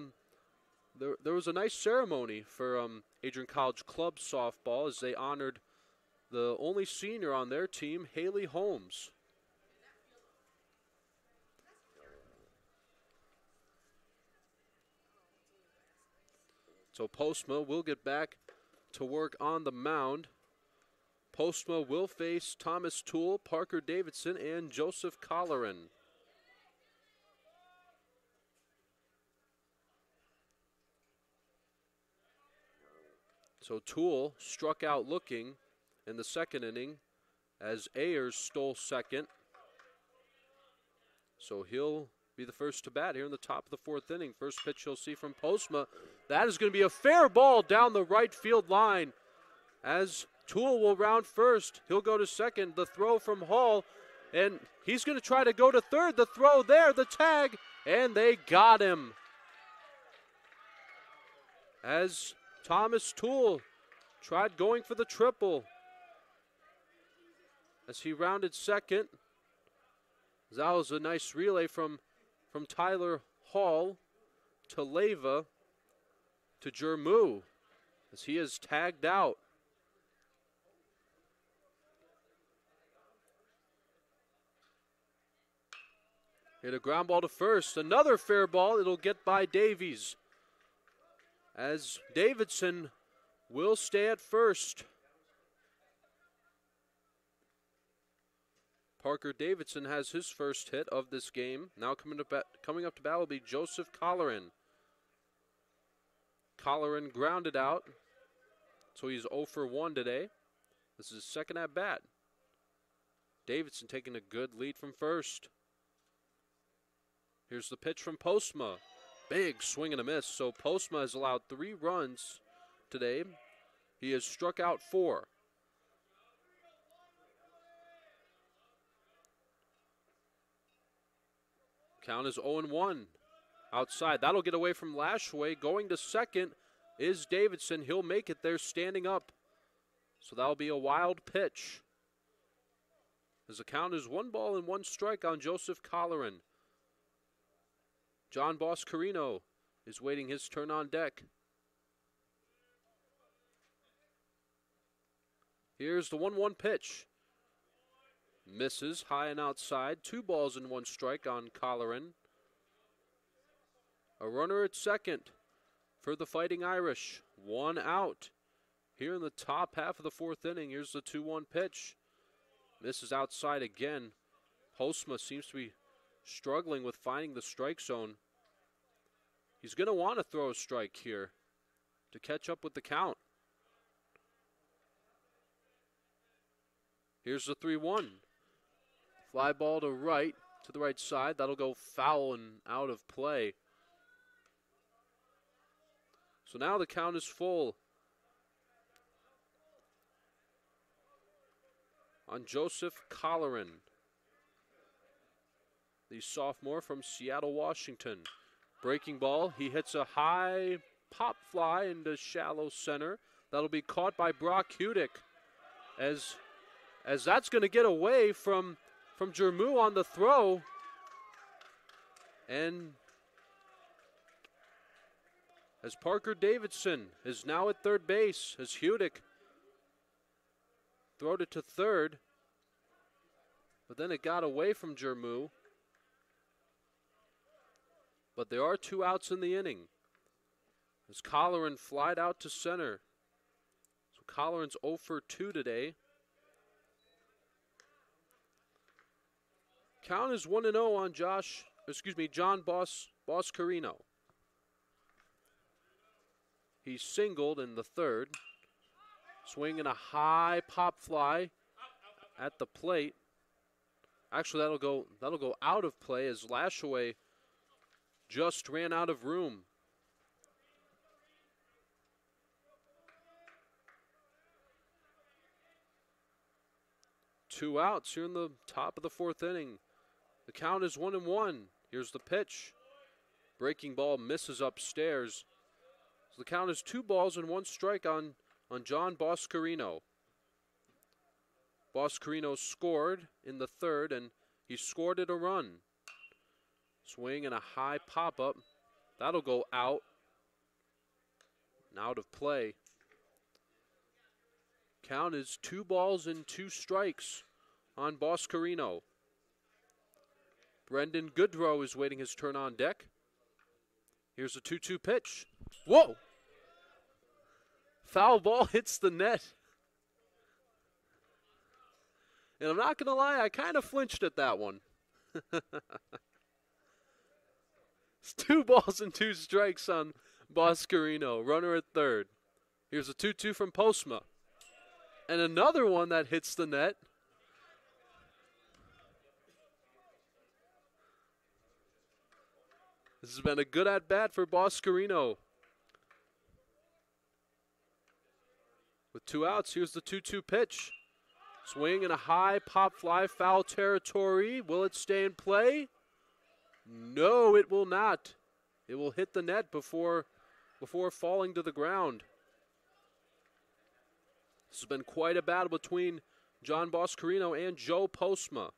nice ceremony for Adrian College Club softball as they honored the only senior on their team, Haley Holmes. So Postma will get back to work on the mound. Postma will face Thomas Toole, Parker Davidson, and Joseph Colleran. So Toole struck out looking in the second inning as Ayers stole second. So he'll be the first to bat here in the top of the fourth inning. First pitch you'll see from Postma. That is going to be a fair ball down the right field line as Toole will round first. He'll go to second. The throw from Hall, and he's going to try to go to third. The throw there, the tag, and they got him. As Thomas Toole tried going for the triple. As he rounded second. That was a nice relay from Tyler Hall to Leyva to Jermu as he is tagged out. Hit a ground ball to first. Another fair ball. It'll get by Davies. As Davidson will stay at first. Parker Davidson has his first hit of this game. Now coming up to bat will be Joseph Colleran. Colleran grounded out, so he's 0 for 1 today. This is his second at bat. Davidson taking a good lead from first. Here's the pitch from Postma. Big swing and a miss. So Postma has allowed 3 runs today. He has struck out 4. Count is 0-1. Outside. That'll get away from Lashway. Going to second is Davidson. He'll make it there standing up. So that'll be a wild pitch. As the count is 1-1 on Joseph Colleran. John Boscarino is waiting his turn on deck. Here's the 1-1 pitch. Misses high and outside. 2-1 on Colleran. A runner at second for the Fighting Irish. 1 out. Here in the top half of the fourth inning, here's the 2-1 pitch. Misses outside again. Postma seems to be struggling with finding the strike zone. He's going to want to throw a strike here to catch up with the count. Here's the 3-1. Fly ball to the right side. That'll go foul and out of play. So now the count is full on Joseph Colleran, the sophomore from Seattle, Washington. Breaking ball. He hits a high pop fly into shallow center. That'll be caught by Brock Hudick as that's going to get away from Jermu on the throw. And as Parker Davidson is now at third base, as Hudick throwed it to third, but then it got away from Jermu. But there are 2 outs in the inning as Colleran flied out to center. So Colleran's 0 for 2 today. Count is 1-0 on John Boscarino. He singled in the third. Swinging a high pop fly at the plate. Actually, that'll go out of play as Lashaway just ran out of room. Two outs here in the top of the fourth inning. The count is 1-1. Here's the pitch. Breaking ball misses upstairs. So the count is 2-1 on John Boscarino. Boscarino scored in the third, and he scored it a run. Swing and a high pop-up. That'll go out. And out of play. Count is 2-2 on Boscarino. Brendan Goodrow is waiting his turn on deck. Here's a 2-2 pitch. Whoa! Foul ball hits the net. And I'm not going to lie, I kind of flinched at that one. It's 2-2 on Boscarino. Runner at third. Here's a 2-2 from Postma. And another one that hits the net. This has been a good at-bat for Boscarino. With 2 outs, here's the 2-2 pitch. Swing and a high pop fly, foul territory. Will it stay in play? No, it will not. It will hit the net before falling to the ground. This has been quite a battle between John Boscarino and Joe Postma.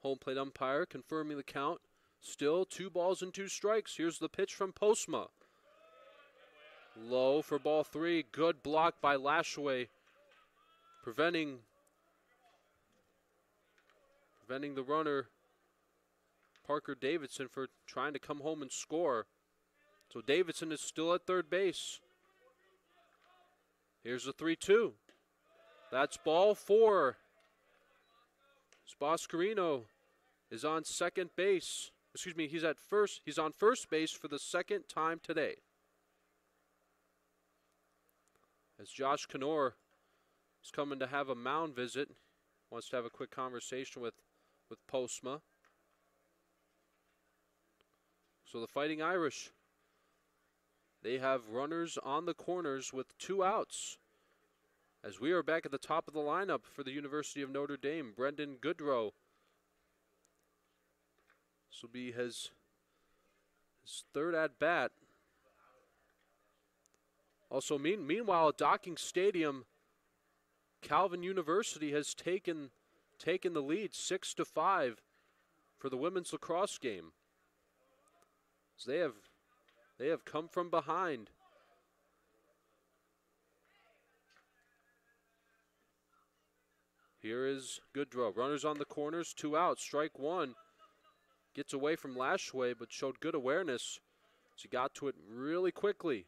Home plate umpire confirming the count. Still 2 balls and 2 strikes. Here's the pitch from Postma. Low for ball 3. Good block by Lashaway, preventing the runner, Parker Davidson, for trying to come home and score. So Davidson is still at third base. Here's a 3-2. That's ball 4. Boscarino is on second base. Excuse me, he's on first base for the second time today. As Josh Knorr is coming to have a mound visit, wants to have a quick conversation with Postma. So the Fighting Irish, they have runners on the corners with 2 outs. As we are back at the top of the lineup for the University of Notre Dame, Brendan Goodrow. This will be his third at-bat. Also, meanwhile, at Docking Stadium, Calvin University has taken the lead 6-5 for the women's lacrosse game. So they have come from behind. Here is Goodrow. Runners on the corners, 2 outs, strike 1. Gets away from Lashaway, but showed good awareness. So he got to it really quickly.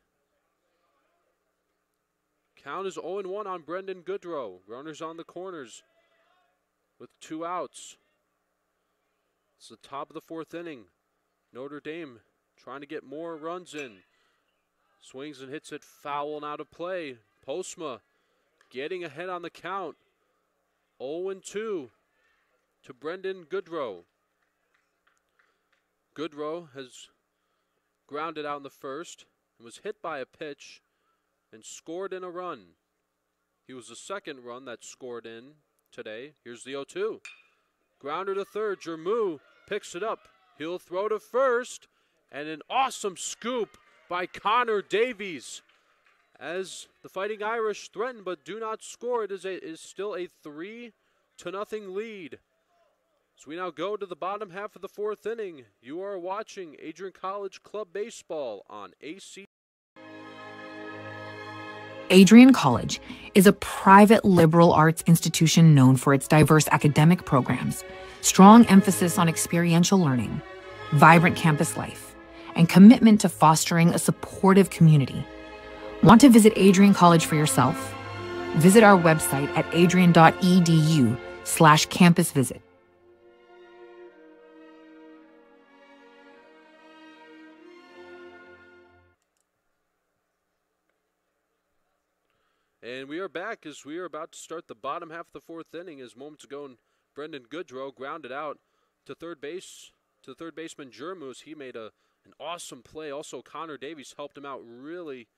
Count is 0-1 on Brendan Goodrow. Runners on the corners with 2 outs. It's the top of the 4th inning. Notre Dame trying to get more runs in. Swings and hits it foul and out of play. Postma getting ahead on the count. 0-2 to Brendan Goodrow. Goodrow has grounded out in the first and was hit by a pitch and scored in a run. He was the second run that scored in today. Here's the 0-2. Grounder to third. Jermu picks it up. He'll throw to first, and an awesome scoop by Connor Davies. As the Fighting Irish threaten but do not score, it is still a 3-0 lead. So we now go to the bottom half of the 4th inning. You are watching Adrian College Club Baseball on AC. Adrian College is a private liberal arts institution known for its diverse academic programs, strong emphasis on experiential learning, vibrant campus life, and commitment to fostering a supportive community. Want to visit Adrian College for yourself? Visit our website at adrian.edu/campus visit. And we are back as we are about to start the bottom half of the 4th inning. As moments ago, Brendan Goodrow grounded out to third base, to the third baseman Jermus. He made an awesome play. Also, Connor Davies helped him out really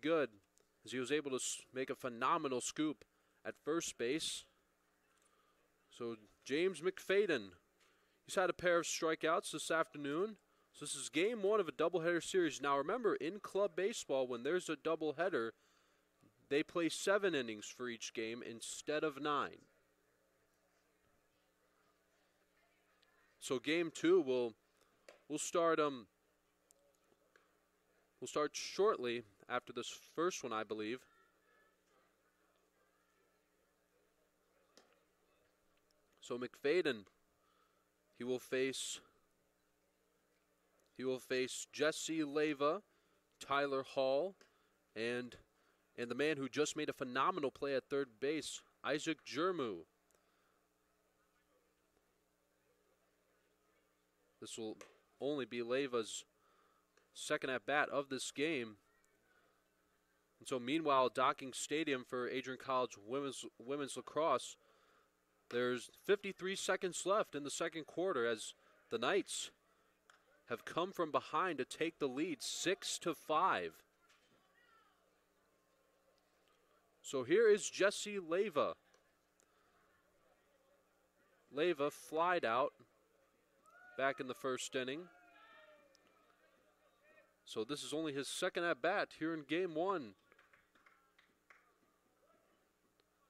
good, as he was able to make a phenomenal scoop at first base. So James McFadden, he's had a pair of strikeouts this afternoon. So this is game 1 of a doubleheader series. Now remember, in club baseball, when there's a doubleheader, they play 7 innings for each game instead of 9. So game 2 will start shortly after this first one, I believe. So McFadden, he will face Jesse Leyva, Tyler Hall, and the man who just made a phenomenal play at third base, Isaac Jermu. This will only be Leiva's second at-bat of this game. And so meanwhile, Docking Stadium for Adrian College women's lacrosse, there's 53 seconds left in the second quarter as the Knights have come from behind to take the lead 6-5. So here is Jessie Leiva. Leiva flied out back in the first inning. So this is only his second at-bat here in game one.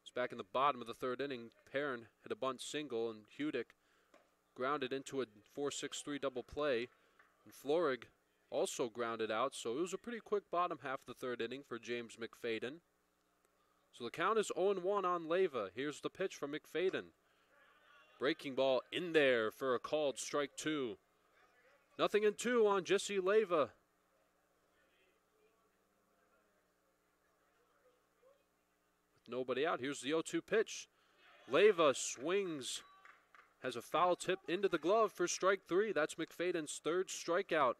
It's back in the bottom of the third inning. Perrin hit a bunt single, and Hudick grounded into a 4-6-3 double play. And Florig also grounded out, so it was a pretty quick bottom half of the third inning for James McFadden. So the count is 0-1 on Leiva. Here's the pitch from McFadden. Breaking ball in there for a called strike two. 0-2 on Jessie Leiva. With nobody out, here's the 0-2 pitch. Leiva swings, has a foul tip into the glove for strike three. That's McFadden's third strikeout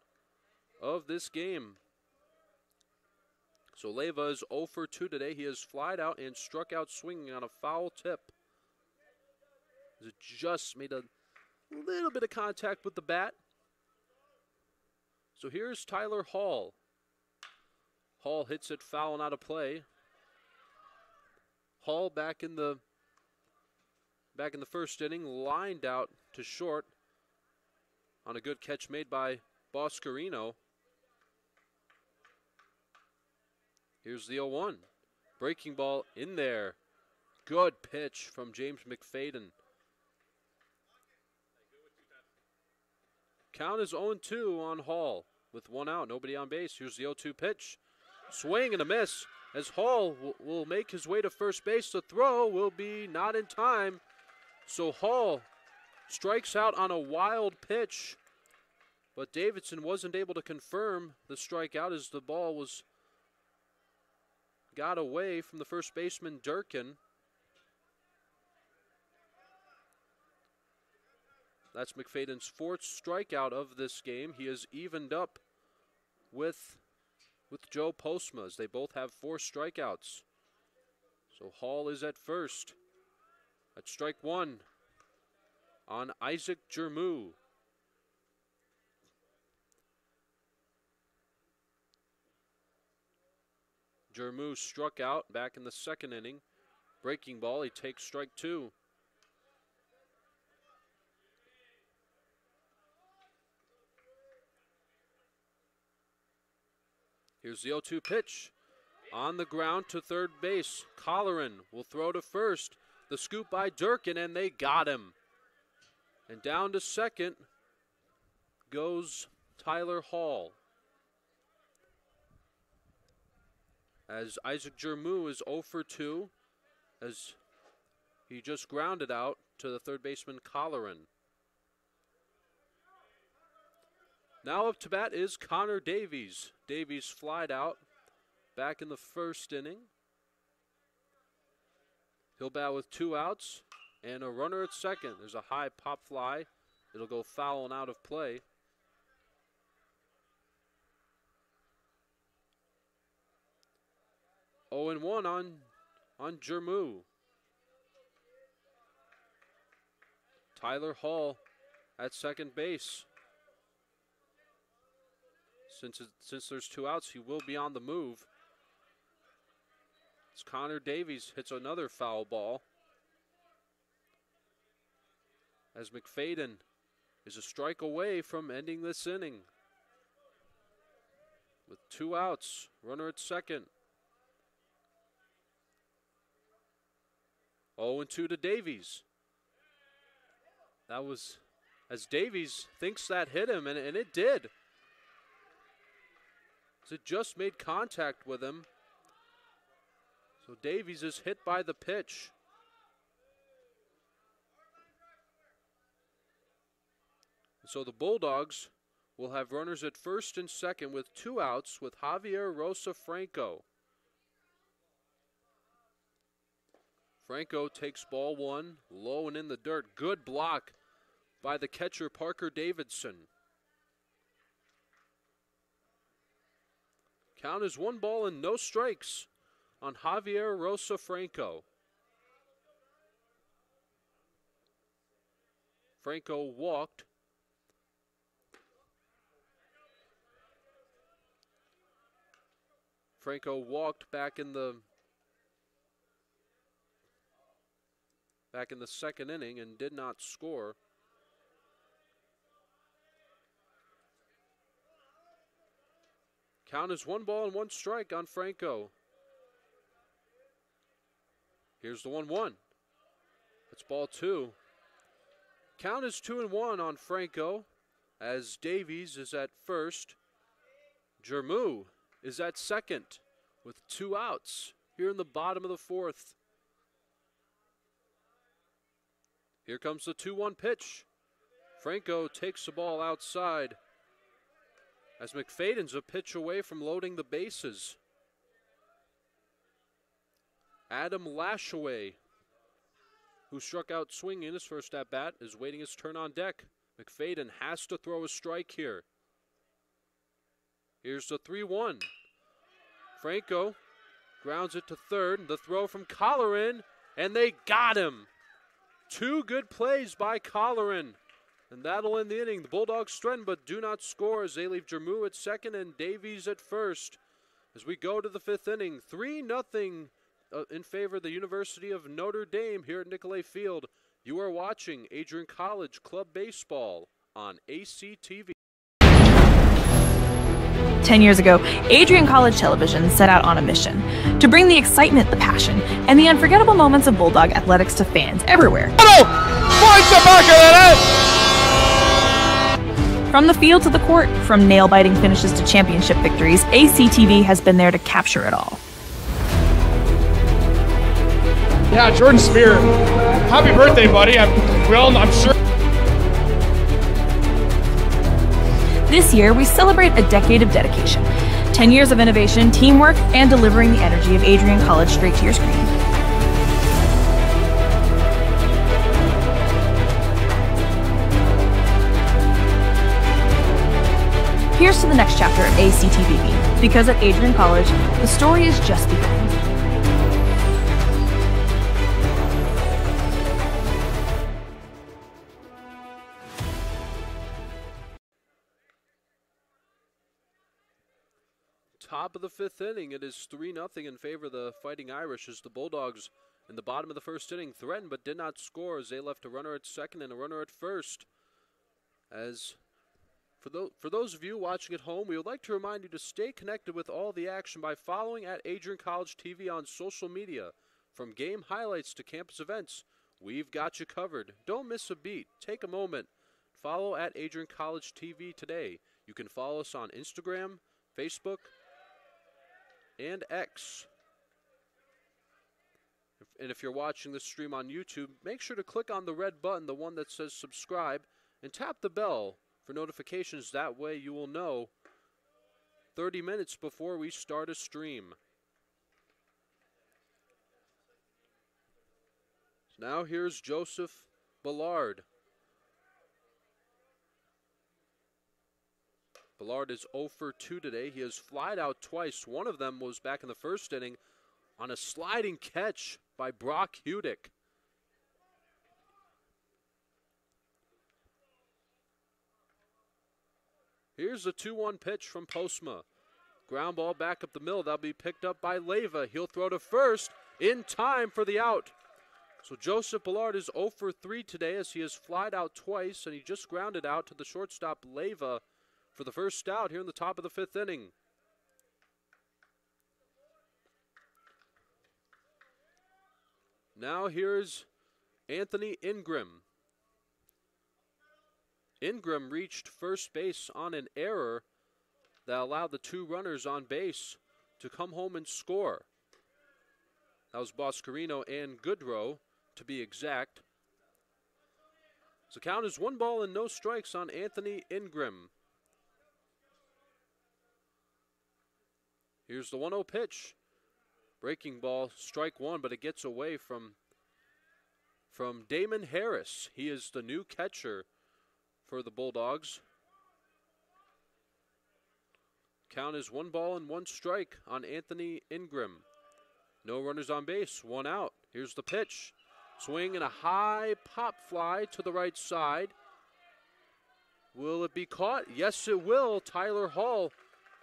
of this game. So Leiva is 0 for 2 today. He has flied out and struck out swinging on a foul tip. It just made a little bit of contact with the bat. So here's Tyler Hall. Hall hits it foul and out of play. Hall back in the first inning, lined out to short on a good catch made by Boscarino. Here's the 0-1. Breaking ball in there. Good pitch from James McFadden. Count is 0-2 on Hall with one out, nobody on base. Here's the 0-2 pitch. Swing and a miss as Hall will make his way to first base. The throw will be not in time. So Hall strikes out on a wild pitch, but Davidson wasn't able to confirm the strikeout as the ball got away from the first baseman, Durkin. That's McFadden's fourth strikeout of this game. He has evened up with Joe Postma as they both have 4 strikeouts. So Hall is at first. That's strike one on Isaac Jermu. Jermu struck out back in the second inning. Breaking ball, he takes strike two. Here's the 0-2 pitch. On the ground to third base. Colleran will throw to first. The scoop by Durkin, and they got him. And down to second goes Tyler Hall. As Isaac Jermu is 0 for 2, as he just grounded out to the third baseman Colleran. Now up to bat is Connor Davies. Davies flied out back in the first inning. He'll bat with 2 outs and a runner at second. There's a high pop fly. It'll go foul and out of play. Oh, and 1 on Jermu. Tyler Hall at second base. Since there's 2 outs, he will be on the move. As Connor Davies hits another foul ball. As McFadden is a strike away from ending this inning. With 2 outs, runner at second. 0-2 to Davies. That was as Davies thinks that hit him, and it did. It just made contact with him. So Davies is hit by the pitch. So the Bulldogs will have runners at first and second with 2 outs with Javier Rosa Franco. Franco takes ball 1, low and in the dirt. Good block by the catcher Parker Davidson. Count is 1 ball and no strikes on Javier Rosa Franco. Franco walked. Franco walked back in the second inning and did not score. Count is 1 ball and 1 strike on Franco. Here's the 1-1. It's ball 2. Count is 2-1 on Franco as Davies is at first. Jermu is at second with 2 outs here in the bottom of the 4th. Here comes the 2-1 pitch. Franco takes the ball outside as McFadden's a pitch away from loading the bases. Adam Lashaway, who struck out swinging in his first at-bat, is waiting his turn on deck. McFadden has to throw a strike here. Here's the 3-1. Franco grounds it to third. The throw from Colleran, and they got him. 2 good plays by Colleran, and that'll end the inning. The Bulldogs strengthen but do not score as they leave Jermu at second and Davies at first. As we go to the 5th inning, 3-0 in favor of the University of Notre Dame here at Nicolay Field. You are watching Adrian College Club Baseball on ACTV. 10 years ago, Adrian College Television set out on a mission to bring the excitement, the passion, and the unforgettable moments of Bulldog athletics to fans everywhere. From the field to the court, from nail-biting finishes to championship victories, ACTV has been there to capture it all. Yeah, Jordan Spear, happy birthday, buddy. I'm sure. This year, we celebrate a decade of dedication, 10 years of innovation, teamwork, and delivering the energy of Adrian College straight to your screen. Here's to the next chapter of ACTV, because at Adrian College, the story is just beginning. Top of the 5th inning, it is 3-0 in favor of the Fighting Irish as the Bulldogs in the bottom of the 1st inning threatened but did not score as they left a runner at second and a runner at first. As for those of you watching at home, we would like to remind you to stay connected with all the action by following at Adrian College TV on social media. From game highlights to campus events, we've got you covered. Don't miss a beat. Take a moment. Follow at Adrian College TV today. You can follow us on Instagram, Facebook, and X. And if you're watching this stream on YouTube, make sure to click on the red button, the one that says subscribe, and tap the bell for notifications. That way you will know 30 minutes before we start a stream. So now here's Joseph Ballard. Ballard is 0 for 2 today. He has flied out twice. One of them was back in the 1st inning on a sliding catch by Brock Hudick. Here's the 2-1 pitch from Postma. Ground ball back up the middle. That'll be picked up by Leyva. He'll throw to first in time for the out. So Joseph Ballard is 0 for 3 today as he has flied out twice, and he just grounded out to the shortstop Leyva for the first out here in the top of the 5th inning. Now here's Anthony Ingram. Ingram reached first base on an error that allowed the 2 runners on base to come home and score. That was Boscarino and Goodrow, to be exact. So count is 1 ball and no strikes on Anthony Ingram. Here's the 1-0 pitch. Breaking ball, strike 1, but it gets away from Damon Harris. He is the new catcher for the Bulldogs. Count is 1-1 strike on Anthony Ingram. No runners on base, 1 out. Here's the pitch. Swing and a high pop fly to the right side. Will it be caught? Yes, it will. Tyler Hall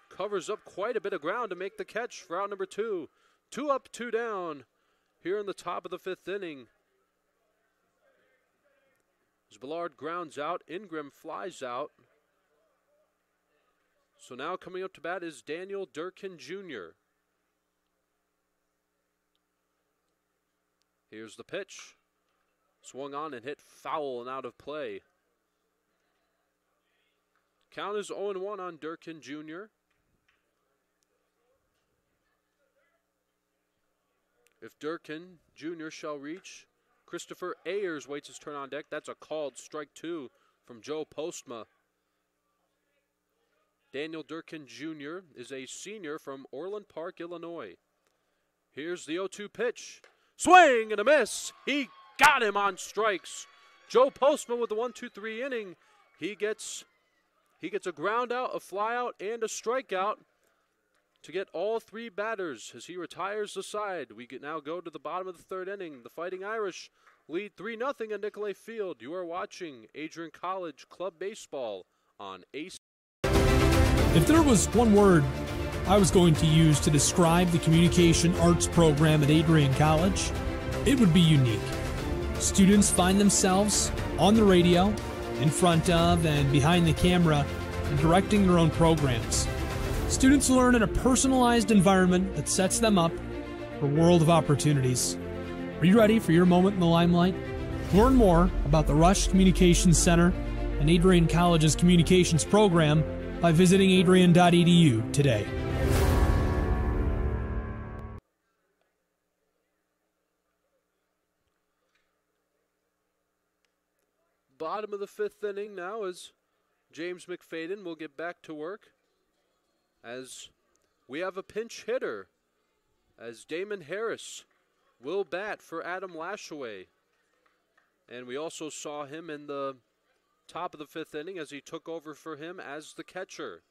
covers up quite a bit of ground to make the catch for out number 2. 2 up, 2 down here in the top of the 5th inning. As Ballard grounds out, Ingram flies out. So now coming up to bat is Daniel Durkin Jr. Here's the pitch. Swung on and hit foul and out of play. Count is 0-1 on Durkin Jr. If Durkin Jr. shall reach, Christopher Ayers waits his turn on deck. That's a called strike 2 from Joe Postma. Daniel Durkin Jr. is a senior from Orland Park, Illinois. Here's the 0-2 pitch. Swing and a miss. He got him on strikes. Joe Postma with the 1-2-3 inning. He gets a ground out, a fly out, and a strikeout to get all 3 batters as he retires the side. We now go to the bottom of the 3rd inning. The Fighting Irish lead 3-0 at Nicolay Field. You are watching Adrian College Club Baseball on AC. If there was one word I was going to use to describe the communication arts program at Adrian College, it would be unique. Students find themselves on the radio, in front of and behind the camera, and directing their own programs. Students learn in a personalized environment that sets them up for a world of opportunities. Are you ready for your moment in the limelight? Learn more about the Rush Communications Center and Adrian College's communications program by visiting adrian.edu today. Bottom of the 5th inning now as James McFadden will get back to work as we have a pinch hitter as Damon Harris will bat for Adam Lashaway. And we also saw him in the top of the 5th inning as he took over for him as the catcher.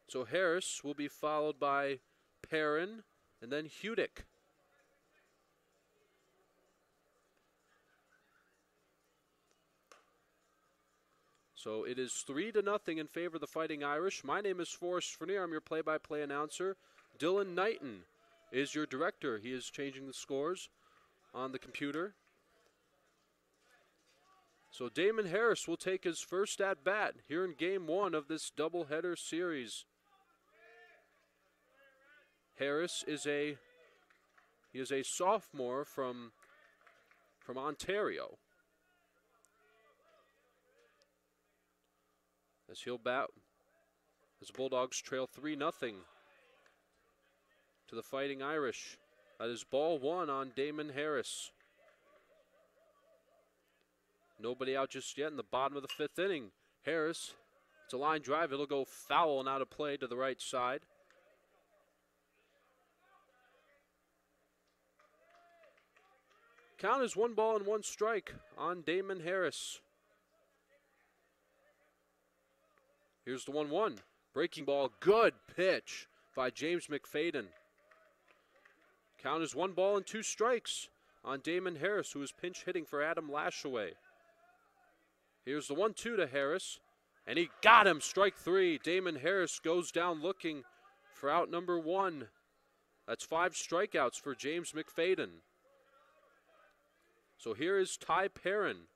So Harris will be followed by Perrin and then Hudick. So it is 3-0 in favor of the Fighting Irish. My name is Forrest Fernier. I'm your play-by-play announcer. Dylan Knighton is your director. He is changing the scores on the computer. So Damon Harris will take his first at-bat here in Game 1 of this doubleheader series. Harris is a sophomore from Ontario. As he'll bat as the Bulldogs trail 3-0 to the Fighting Irish. That is ball 1 on Damon Harris. Nobody out just yet in the bottom of the 5th inning. Harris, it's a line drive. It'll go foul and out of play to the right side. Count is 1-1 strike on Damon Harris. Here's the 1-1. Breaking ball. Good pitch by James McFadden. Count is 1-2 strikes on Damon Harris, who is pinch hitting for Adam Lashaway. Here's the 1-2 to Harris, and he got him. Strike 3. Damon Harris goes down looking for out number 1. That's 5 strikeouts for James McFadden. So here is Ty Perrin.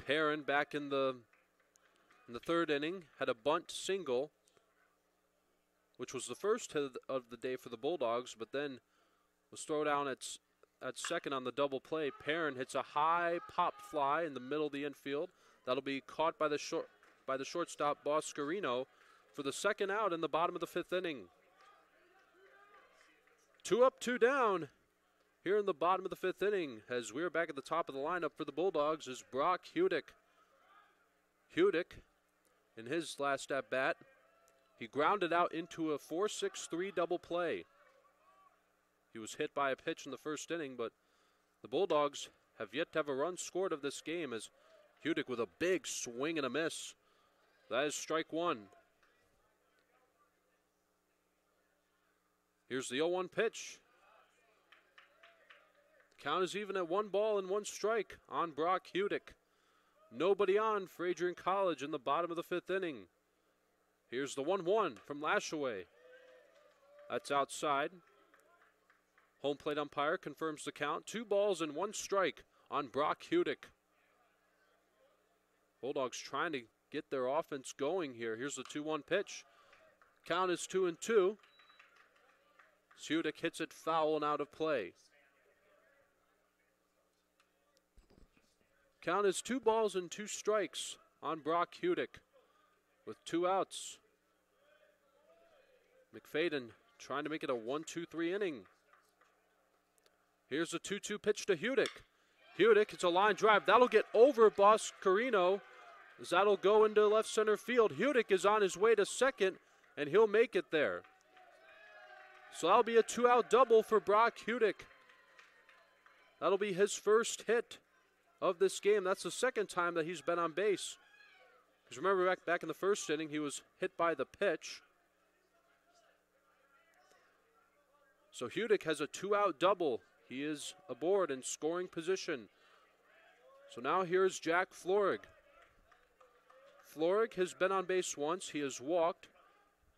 Perrin back in the 3rd inning had a bunt single, which was the first hit of the day for the Bulldogs, but then was thrown down at second on the double play. Perrin hits a high pop fly in the middle of the infield. That'll be caught by the shortstop Boscarino for the second out in the bottom of the 5th inning. 2 up, 2 down here in the bottom of the 5th inning as we're back at the top of the lineup for the Bulldogs is Brock Hudick. Hudick, in his last at bat, he grounded out into a 4-6-3 double play. He was hit by a pitch in the 1st inning, but the Bulldogs have yet to have a run scored of this game, as Hudick with a big swing and a miss. That is strike one. Here's the 0-1 pitch. Count is even at 1 ball and 1 strike on Brock Hudick. Nobody on for Adrian College in the bottom of the 5th inning. Here's the 1-1 from Lashaway. That's outside. Home plate umpire confirms the count. 2 balls and 1 strike on Brock Hudick. Bulldogs trying to get their offense going here. Here's the 2-1 pitch. Count is 2-2. Hudick hits it foul and out of play. Count is 2 balls and 2 strikes on Brock Hudick with 2 outs. McFadden trying to make it a 1-2-3 inning. Here's a 2-2 pitch to Hudick. Hudick, it's a line drive. That'll get over Boscarino, as that'll go into left center field. Hudick is on his way to second, and he'll make it there. So that'll be a 2-out double for Brock Hudick. That'll be his first hit of this game. That's the second time that he's been on base. Because remember, back in the first inning, he was hit by the pitch. So Hudick has a 2-out double. He is aboard in scoring position. So now here's Jack Florig. Florig has been on base once. He has walked.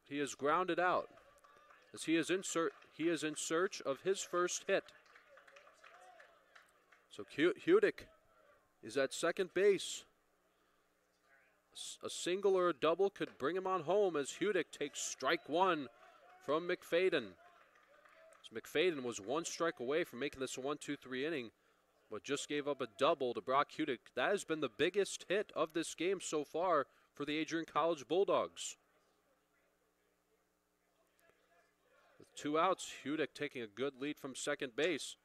He has grounded out, as he is in search of his first hit. So Hudick is at second base. A single or a double could bring him on home, as Hudick takes strike one from McFadden. So McFadden was 1 strike away from making this a 1-2-3 inning, but just gave up a double to Brock Hudick. That has been the biggest hit of this game so far for the Adrian College Bulldogs. With 2 outs, Hudick taking a good lead from second base.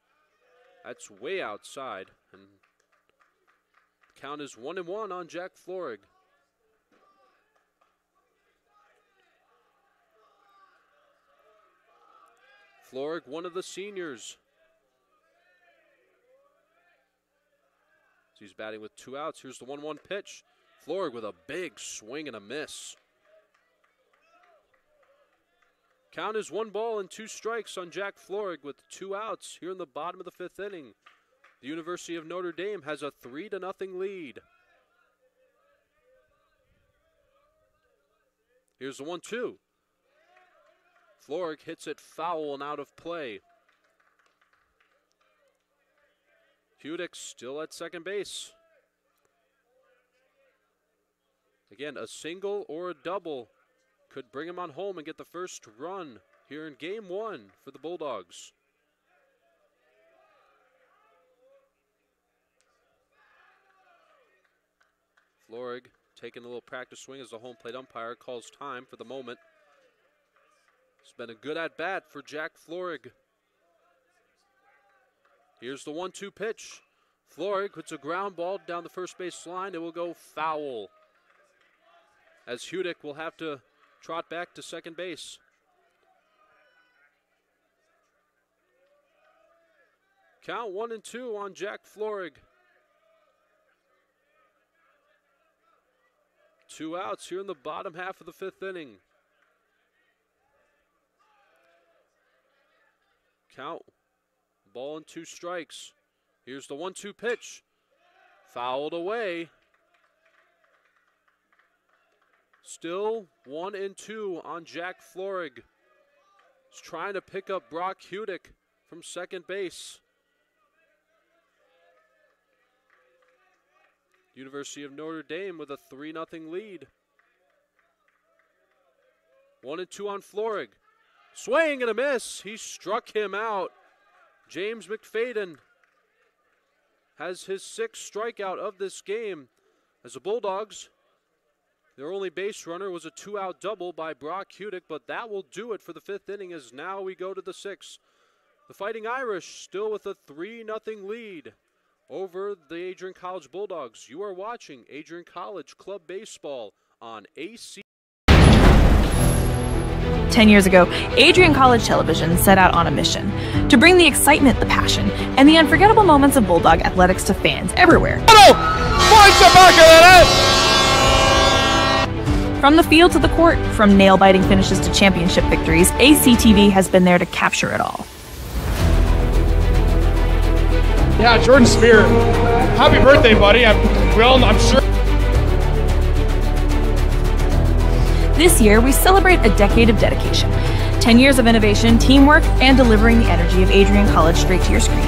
That's way outside, and the count is 1-1 on Jack Florig. Florig, one of the seniors. So he's batting with 2 outs. Here's the 1-1 pitch. Florig with a big swing and a miss. Count is 1 ball and 2 strikes on Jack Florig with 2 outs here in the bottom of the 5th inning. The University of Notre Dame has a 3-0 lead. Here's the 1-2. Florig hits it foul and out of play. Hudick still at second base. Again, a single or a double could bring him on home and get the first run here in Game 1 for the Bulldogs. Florig taking a little practice swing as the home plate umpire calls time for the moment. It's been a good at-bat for Jack Florig. Here's the 1-2 pitch. Florig puts a ground ball down the first base line. It will go foul, as Hudick will have to trot back to second base. Count 1-2 on Jack Florig. 2 outs here in the bottom half of the 5th inning. Count, ball and 2 strikes. Here's the 1-2 pitch. Fouled away. Still 1-2 on Jack Florig. He's trying to pick up Brock Hudick from second base. University of Notre Dame with a 3-0 lead. 1-2 on Florig. Swing and a miss. He struck him out. James McFadden has his 6th strikeout of this game. As the Bulldogs, their only base runner was a 2-out double by Brock Hudick, but that will do it for the 5th inning, as now we go to the 6th. The Fighting Irish still with a 3-0 lead over the Adrian College Bulldogs. You are watching Adrian College Club Baseball on AC. 10 years ago, Adrian College Television set out on a mission to bring the excitement, the passion, and the unforgettable moments of Bulldog athletics to fans everywhere. From the field to the court, from nail-biting finishes to championship victories, ACTV has been there to capture it all. Yeah, Jordan Spear. Happy birthday, buddy. I'm sure. This year, we celebrate a decade of dedication, 10 years of innovation, teamwork, and delivering the energy of Adrian College straight to your screen.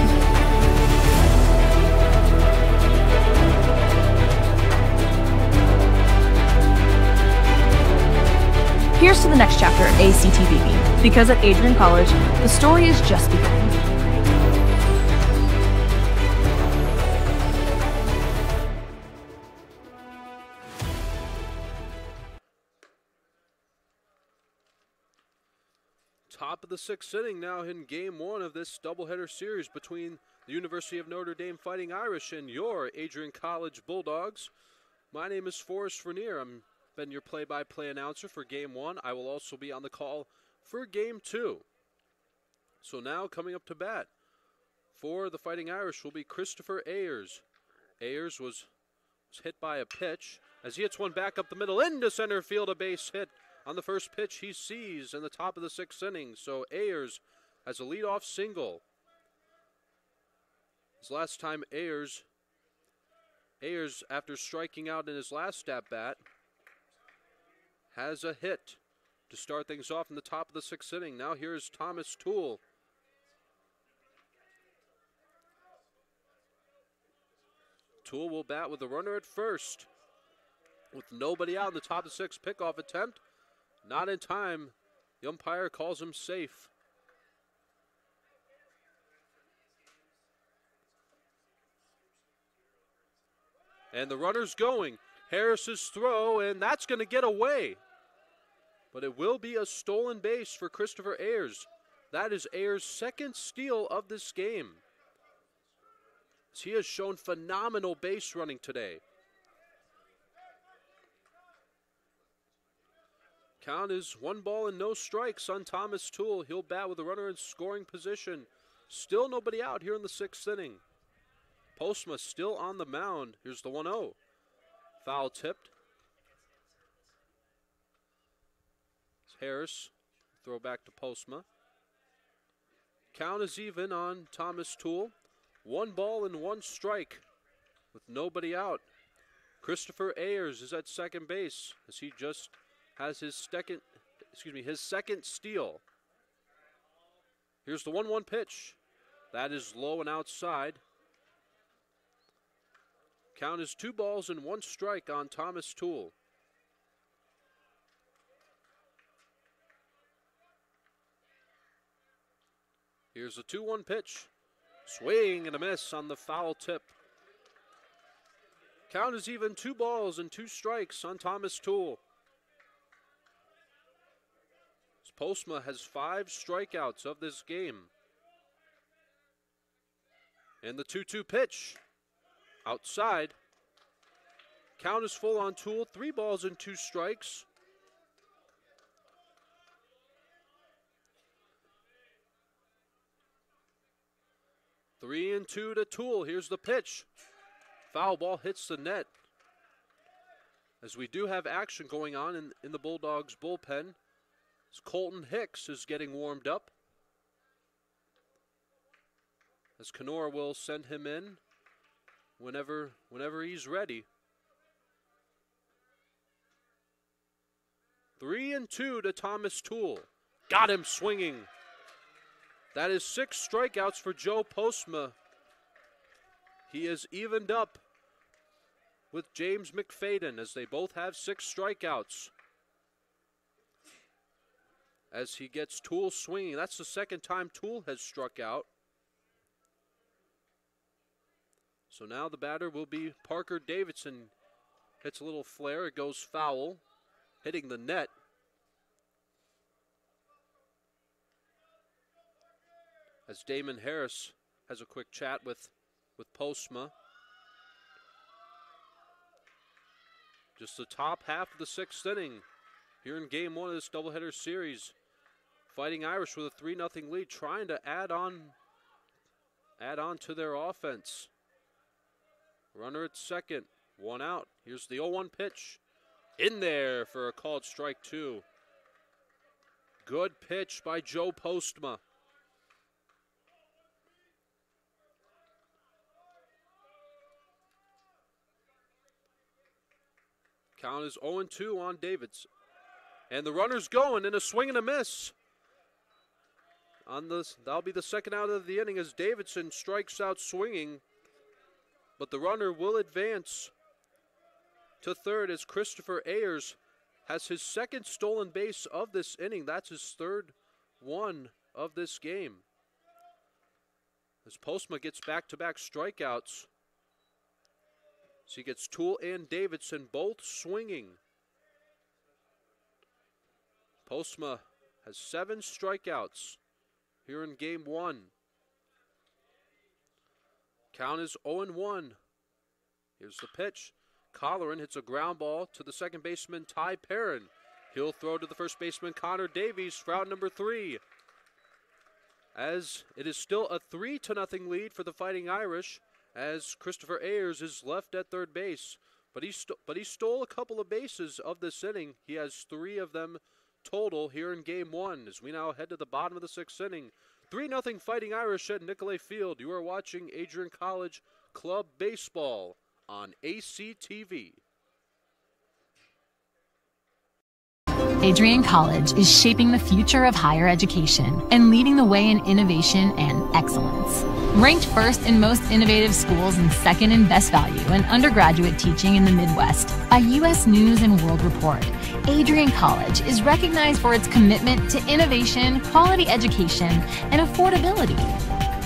Here's to the next chapter of ACTV, because at Adrian College, the story is just beginning. Top of the sixth inning now in Game 1 of this doubleheader series between the University of Notre Dame Fighting Irish and your Adrian College Bulldogs. My name is Forrest Vernier. I'm been your play-by-play announcer for Game 1. I will also be on the call for Game 2. So now coming up to bat for the Fighting Irish will be Christopher Ayers. Ayers was hit by a pitch as he hits one back up the middle into center field, a base hit on the first pitch he sees in the top of the sixth inning. So Ayers has a leadoff single. His last time Ayers, after striking out in his last at-bat, has a hit to start things off in the top of the sixth inning. Now here's Thomas Toole. Toole will bat with a runner at first. With nobody out in the top of the sixth, pickoff attempt. Not in time. The umpire calls him safe. And the runner's going. Harris's throw, and that's going to get away. But it will be a stolen base for Christopher Ayers. That is Ayers' second steal of this game. He has shown phenomenal base running today. Count is 1 and no strikes on Thomas Toole. He'll bat with a runner in scoring position. Still nobody out here in the sixth inning. Postma still on the mound. Here's the 1-0. Foul tipped. It's Harris. Throw back to Postma. Count is even on Thomas Toole. 1 and 1 strike with nobody out. Christopher Ayers is at second base as he just has his second steal. Here's the 1-1 pitch. That is low and outside. Count is 2 and 1 strike on Thomas Toole. Here's a 2-1 pitch. Swing and a miss on the foul tip. Count is even 2 and 2 strikes on Thomas Toole. Postma has 5 strikeouts of this game. And the 2-2 pitch. Outside. Count is full on Toole. 3 and 2 strikes. Three and 2 to Toole. Here's the pitch. Foul ball hits the net. As we do have action going on in the Bulldogs bullpen. Colton Hicks is getting warmed up. As Kenora will send him in whenever he's ready. 3 and 2 to Thomas Toole. Got him swinging. That is 6 strikeouts for Joe Postma. He is evened up with James McFadden as they both have 6 strikeouts. As he gets Toole swinging. That's the second time Toole has struck out. So now the batter will be Parker Davidson. Hits a little flare. It goes foul, hitting the net. As Damon Harris has a quick chat with Postma. Just the top half of the sixth inning. here in game one of this doubleheader series. Fighting Irish with a 3-0 lead, trying to add on to their offense. Runner at second, one out. Here's the 0-1 pitch. In there for a called strike two. Good pitch by Joe Postma. Count is 0-2 on Davidson. And the runner's going in a swing and a miss. That'll be the second out of the inning as Davidson strikes out swinging. But the runner will advance to third as Christopher Ayers has his second stolen base of this inning. That's his third one of this game. As Postma gets back-to-back strikeouts. So he gets Toole and Davidson both swinging. Postma has 7 strikeouts here in game one. Count is 0-1. Here's the pitch. Colleran hits a ground ball to the second baseman, Ty Perrin. He'll throw to the first baseman, Connor Davies, for out number 3. As it is still a 3-0 lead for the Fighting Irish, as Christopher Ayers is left at third base. But he stole a couple of bases of this inning. He has 3 of them total here in game one, as we now head to the bottom of the 6th inning. 3-0 Fighting Irish at Nicolay Field. You are watching Adrian College Club Baseball on ACTV. Adrian College is shaping the future of higher education and leading the way in innovation and excellence. Ranked first in most innovative schools and second in best value in undergraduate teaching in the Midwest by U.S. News and World Report, Adrian College is recognized for its commitment to innovation, quality education, and affordability.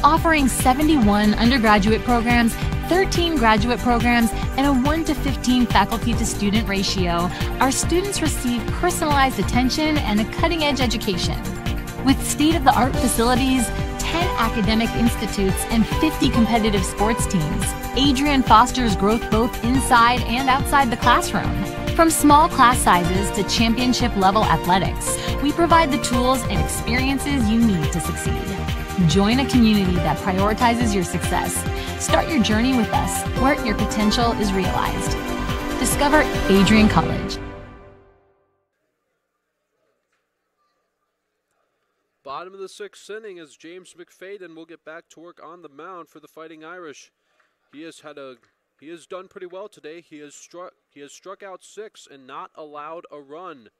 Offering 71 undergraduate programs, 13 graduate programs, and a 1-to-15 faculty-to-student ratio, our students receive personalized attention and a cutting-edge education. With state-of-the-art facilities, 10 academic institutes, and 50 competitive sports teams, Adrian fosters growth both inside and outside the classroom. From small class sizes to championship-level athletics, we provide the tools and experiences you need to succeed. Join a community that prioritizes your success. Start your journey with us, where your potential is realized. Discover Adrian College. Bottom of the 6th inning as James McFadden will get back to work on the mound for the Fighting Irish. He has done pretty well today. He has struck out 6 and not allowed a run.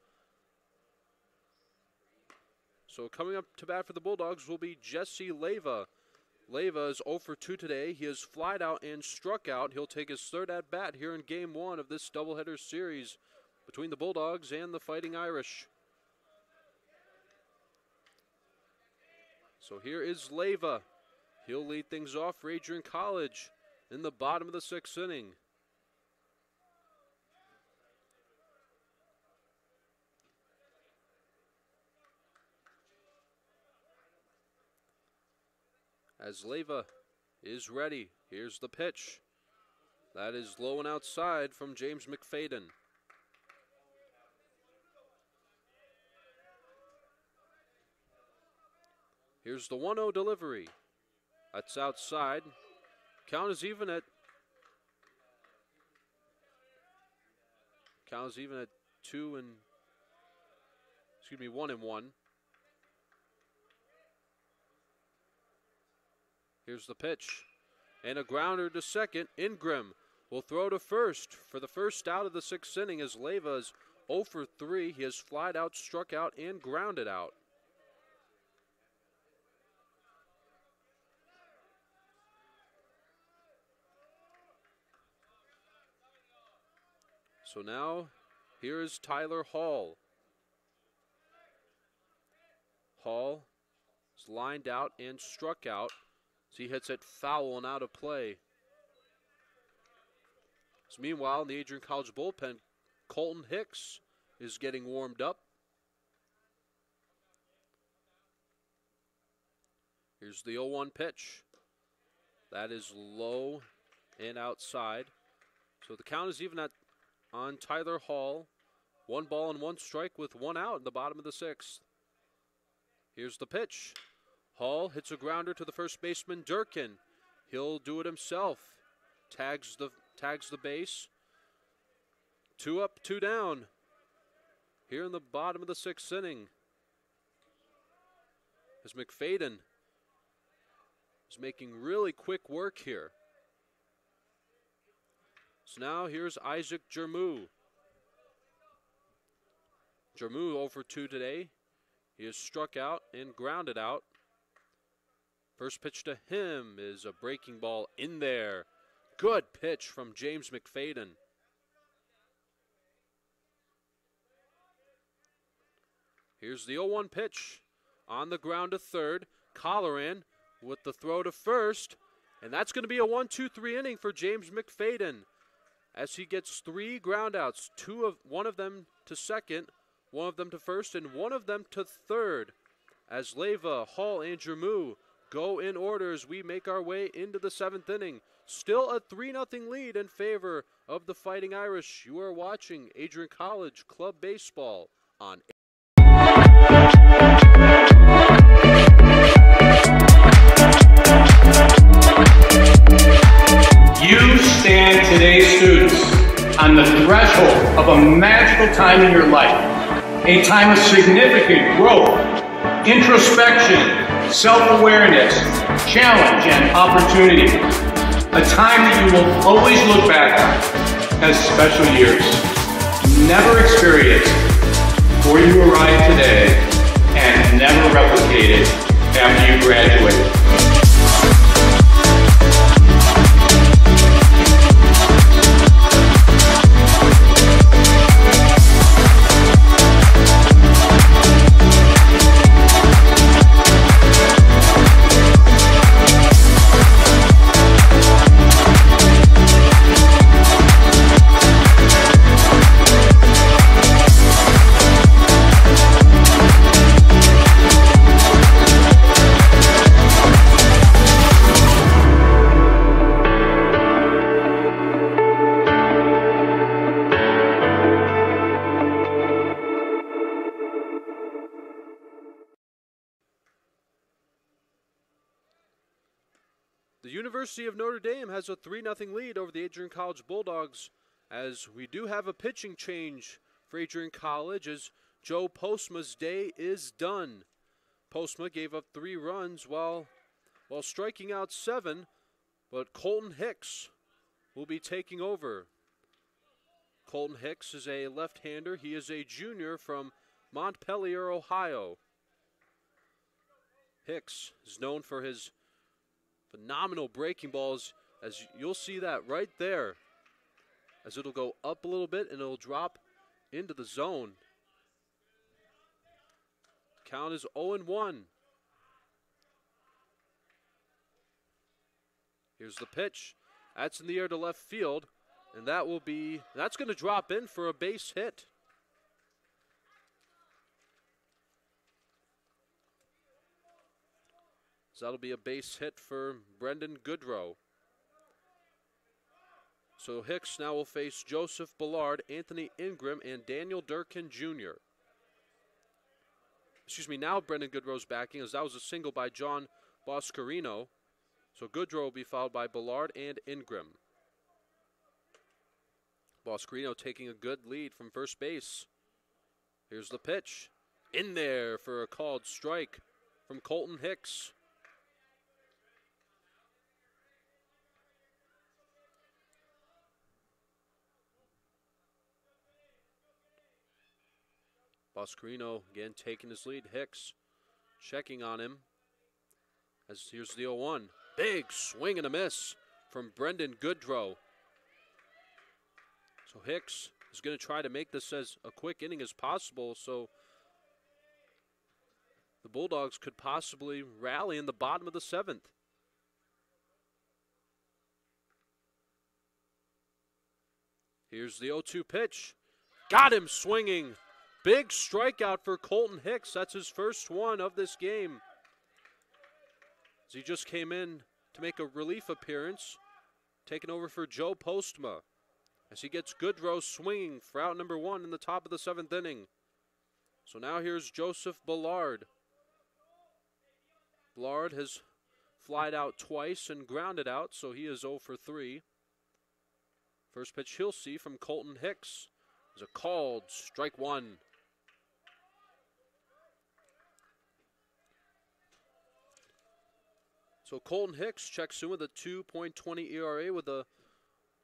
So coming up to bat for the Bulldogs will be Jesse Leyva. Leyva is 0 for 2 today. He has flied out and struck out. He'll take his third at bat here in game one of this doubleheader series between the Bulldogs and the Fighting Irish. So here is Leyva. He'll lead things off for Adrian College in the bottom of the 6th inning. As Leyva is ready, here's the pitch. That is low and outside from James McFadden. Here's the 1-0 delivery. That's outside. Count is even at 1-1. Here's the pitch. And a grounder to second. Ingram will throw to first for the first out of the 6th inning as Leyva is 0 for 3. He has flied out, struck out, and grounded out. So now, here is Tyler Hall. Hall is lined out and struck out. So he hits it foul and out of play. So meanwhile, in the Adrian College bullpen, Colton Hicks is getting warmed up. Here's the 0-1 pitch. That is low and outside. So the count is even on Tyler Hall. 1 ball and 1 strike with 1 out in the bottom of the 6th. Here's the pitch. Hall hits a grounder to the first baseman, Durkin. He'll do it himself. Tags the base. 2 up, 2 down. Here in the bottom of the 6th inning. As McFadden is making really quick work here. So now here's Isaac Jermu. Jermu 0 for 2 today. He is struck out and grounded out. First pitch to him is a breaking ball in there. Good pitch from James McFadden. Here's the 0-1 pitch. On the ground to third. Colleran with the throw to first. And that's going to be a 1-2-3 inning for James McFadden, as he gets 3 groundouts, 1 of them to second, 1 of them to first, and 1 of them to third. As Leyva, Hall, and Jermu go in order as we make our way into the 7th inning. Still a 3-0 lead in favor of the Fighting Irish. You are watching Adrian College Club Baseball on You stand today, students, on the threshold of a magical time in your life, a time of significant growth, introspection, self-awareness, challenge, and opportunity. A time that you will always look back on as special years. Never experienced before you arrive today, and never replicated after you graduate. The University of Notre Dame has a 3-0 lead over the Adrian College Bulldogs, as we do have a pitching change for Adrian College, as Joe Postma's day is done. Postma gave up 3 runs while striking out 7, but Colton Hicks will be taking over. Colton Hicks is a left-hander. He is a junior from Montpelier, Ohio. Hicks is known for his phenomenal breaking balls, as you'll see that right there, as it'll go up a little bit and it'll drop into the zone. Count is 0-1. Here's the pitch. That's in the air to left field, and that's going to drop in for a base hit. So that'll be a base hit for Brendan Goodrow. So Hicks now will face Joseph Ballard, Anthony Ingram, and Daniel Durkin Jr. Now Brendan Goodrow's backing, as that was a single by John Boscarino. So Goodrow will be followed by Ballard and Ingram. Boscarino taking a good lead from first base. Here's the pitch. In there for a called strike from Colton Hicks. Boscarino again taking his lead. Hicks checking on him. As here's the 0-1. Big swing and a miss from Brendan Goodrow. So Hicks is going to try to make this as a quick inning as possible, so the Bulldogs could possibly rally in the bottom of the 7th. Here's the 0-2 pitch. Got him swinging. Big strikeout for Colton Hicks. That's his first one of this game, as he just came in to make a relief appearance, taking over for Joe Postma. as he gets Goodrow swinging for out number 1 in the top of the 7th inning. So now here's Joseph Ballard. Ballard has flied out twice and grounded out, so he is 0 for 3. First pitch he'll see from Colton Hicks is a called strike 1. So Colton Hicks checks in with a 2.20 ERA with a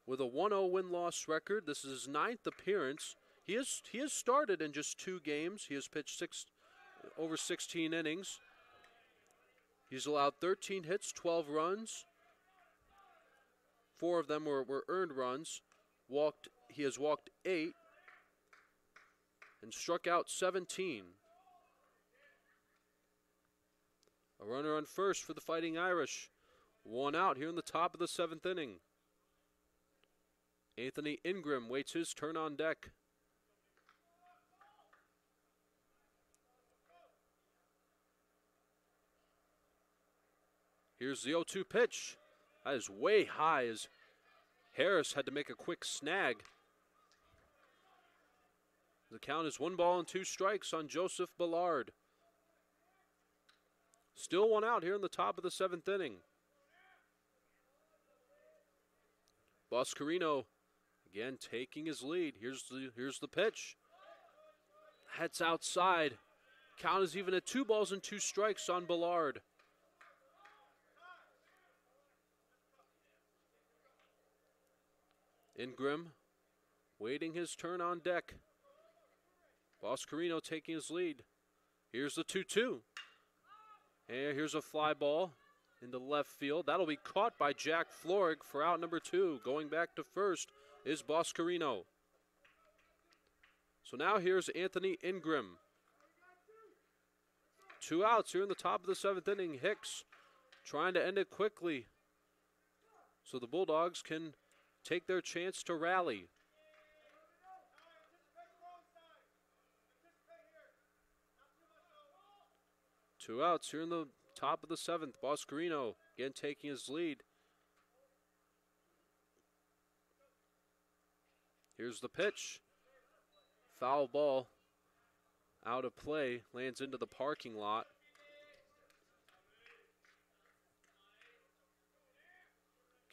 1-0 win-loss record. This is his 9th appearance. He has started in just 2 games. He has pitched over 16 innings. He's allowed 13 hits, 12 runs. 4 of them were earned runs. He has walked 8 and struck out 17. A runner on first for the Fighting Irish. 1 out here in the top of the 7th inning. Anthony Ingram waits his turn on deck. Here's the 0-2 pitch. That is way high as Harris had to make a quick snag. The count is 1 ball and 2 strikes on Joseph Ballard. Still 1 out here in the top of the 7th inning. Boscarino again taking his lead. Here's the pitch. That's outside. Count is even at 2 balls and 2 strikes on Ballard. Ingram waiting his turn on deck. Boscarino taking his lead. Here's the 2-2. And here's a fly ball into left field. That'll be caught by Jack Florig for out number 2. Going back to first is Boscarino. So now here's Anthony Ingram. 2 outs here in the top of the 7th inning. Hicks trying to end it quickly so the Bulldogs can take their chance to rally. Two outs here in the top of the 7th. Boscarino again taking his lead. Here's the pitch. Foul ball out of play. Lands into the parking lot.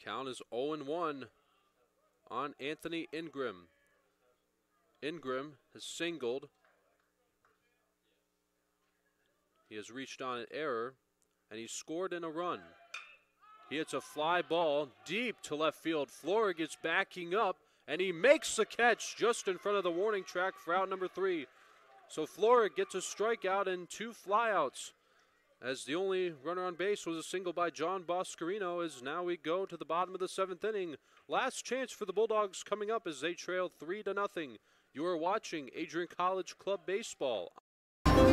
Count is 0-1 on Anthony Ingram. Ingram has singled. He has reached on an error, and he scored in a run. He hits a fly ball deep to left field. Florig is backing up, and he makes the catch just in front of the warning track for out number 3. So Florig gets a strikeout and 2 flyouts, as the only runner on base was a single by John Boscarino. As now we go to the bottom of the 7th inning. Last chance for the Bulldogs coming up as they trail 3-0. You are watching Adrian College Club Baseball.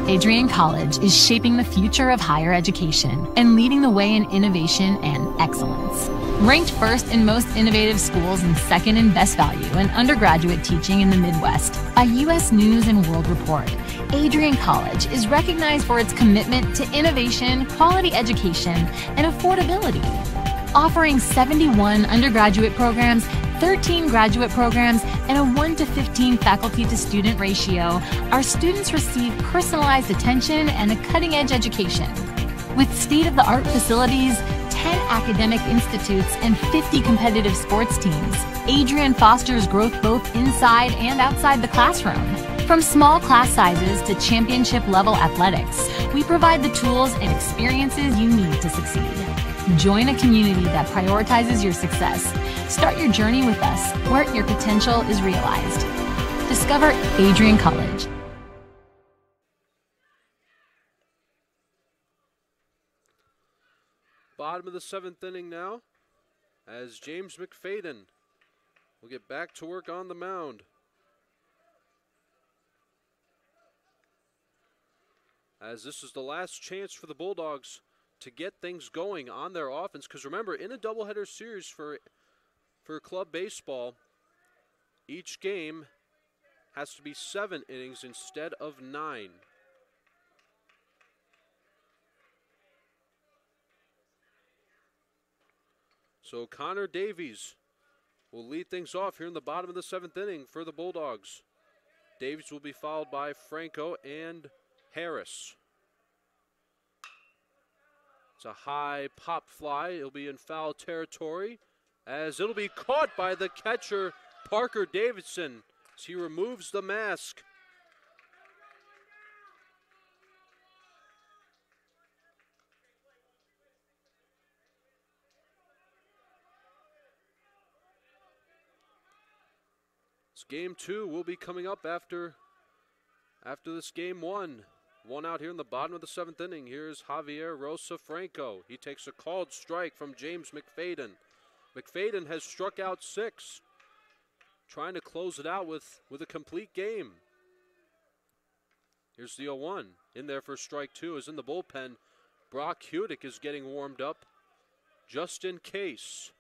Adrian College is shaping the future of higher education and leading the way in innovation and excellence. Ranked first in most innovative schools and second in best value in undergraduate teaching in the Midwest by U.S. News and World Report, Adrian College is recognized for its commitment to innovation, quality education, and affordability. Offering 71 undergraduate programs, 13 graduate programs, and a 1-to-15 faculty-to-student ratio, our students receive personalized attention and a cutting-edge education. With state-of-the-art facilities, 10 academic institutes, and 50 competitive sports teams, Adrian fosters growth both inside and outside the classroom. From small class sizes to championship-level athletics, we provide the tools and experiences you need to succeed. Join a community that prioritizes your success. Start your journey with us, where your potential is realized. Discover Adrian College. Bottom of the 7th inning now, as James McFadden will get back to work on the mound. As this is the last chance for the Bulldogs to get things going on their offense. Because remember, in a doubleheader series for club baseball, each game has to be 7 innings instead of 9. So Connor Davies will lead things off here in the bottom of the 7th inning for the Bulldogs. Davies will be followed by Franco and Harris. It's a high pop fly. It'll be in foul territory as it'll be caught by the catcher, Parker Davidson, as he removes the mask. Game 2 will be coming up after this game 1. One out here in the bottom of the 7th inning. Here's Javier Rosa Franco. He takes a called strike from James McFadden. McFadden has struck out 6, trying to close it out with a complete game. Here's the 0-1. In there for strike 2 is in the bullpen. Brock Hudick is getting warmed up just in case.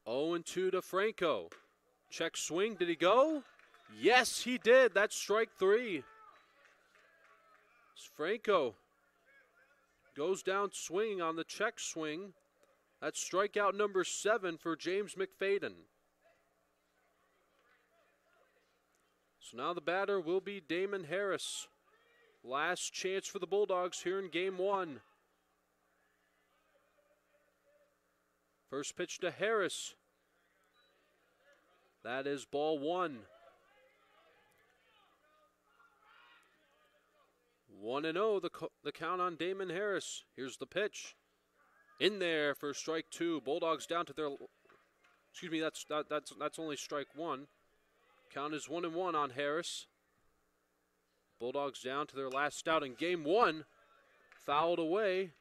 0-2 to Franco. Check swing. Did he go? Yes, he did. That's strike 3. Franco goes down swinging on the check swing. That's strikeout number 7 for James McFadden. So now the batter will be Damon Harris. Last chance for the Bulldogs here in game 1. First pitch to Harris. That is ball 1. 1-0, the count on Damon Harris. Here's the pitch. In there for strike 2. Bulldogs down to their, excuse me, that's only strike 1. Count is 1-1 on Harris. Bulldogs down to their last out in game 1. Fouled away.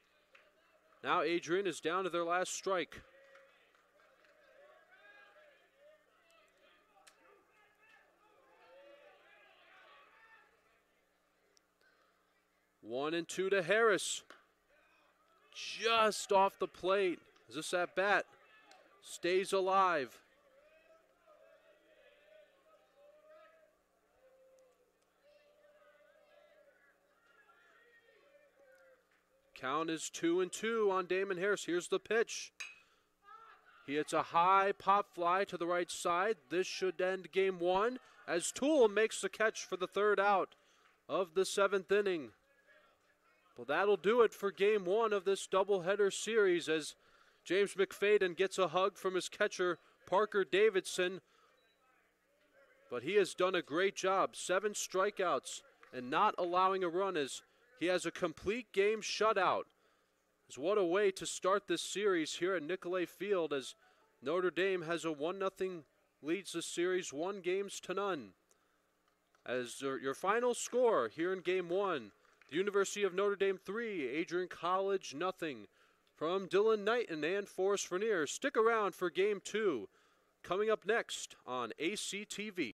Now Adrian is down to their last strike. One and 2 to Harris. Just off the plate. Is this at bat? Stays alive. Count is 2-2 on Damon Harris. Here's the pitch. He hits a high pop fly to the right side. This should end game 1 as Toole makes the catch for the 3rd out of the 7th inning. Well, that'll do it for game 1 of this doubleheader series as James McFadden gets a hug from his catcher, Parker Davidson. But he has done a great job. 7 strikeouts and not allowing a run as he has a complete game shutout. As what a way to start this series here at Nicolay Field as Notre Dame has a 1-0 leads the series 1-0. As your final score here in game 1, the University of Notre Dame 3, Adrian College 0. From Dylan Knighton and Forrest Vernier. Stick around for game 2 coming up next on ACTV.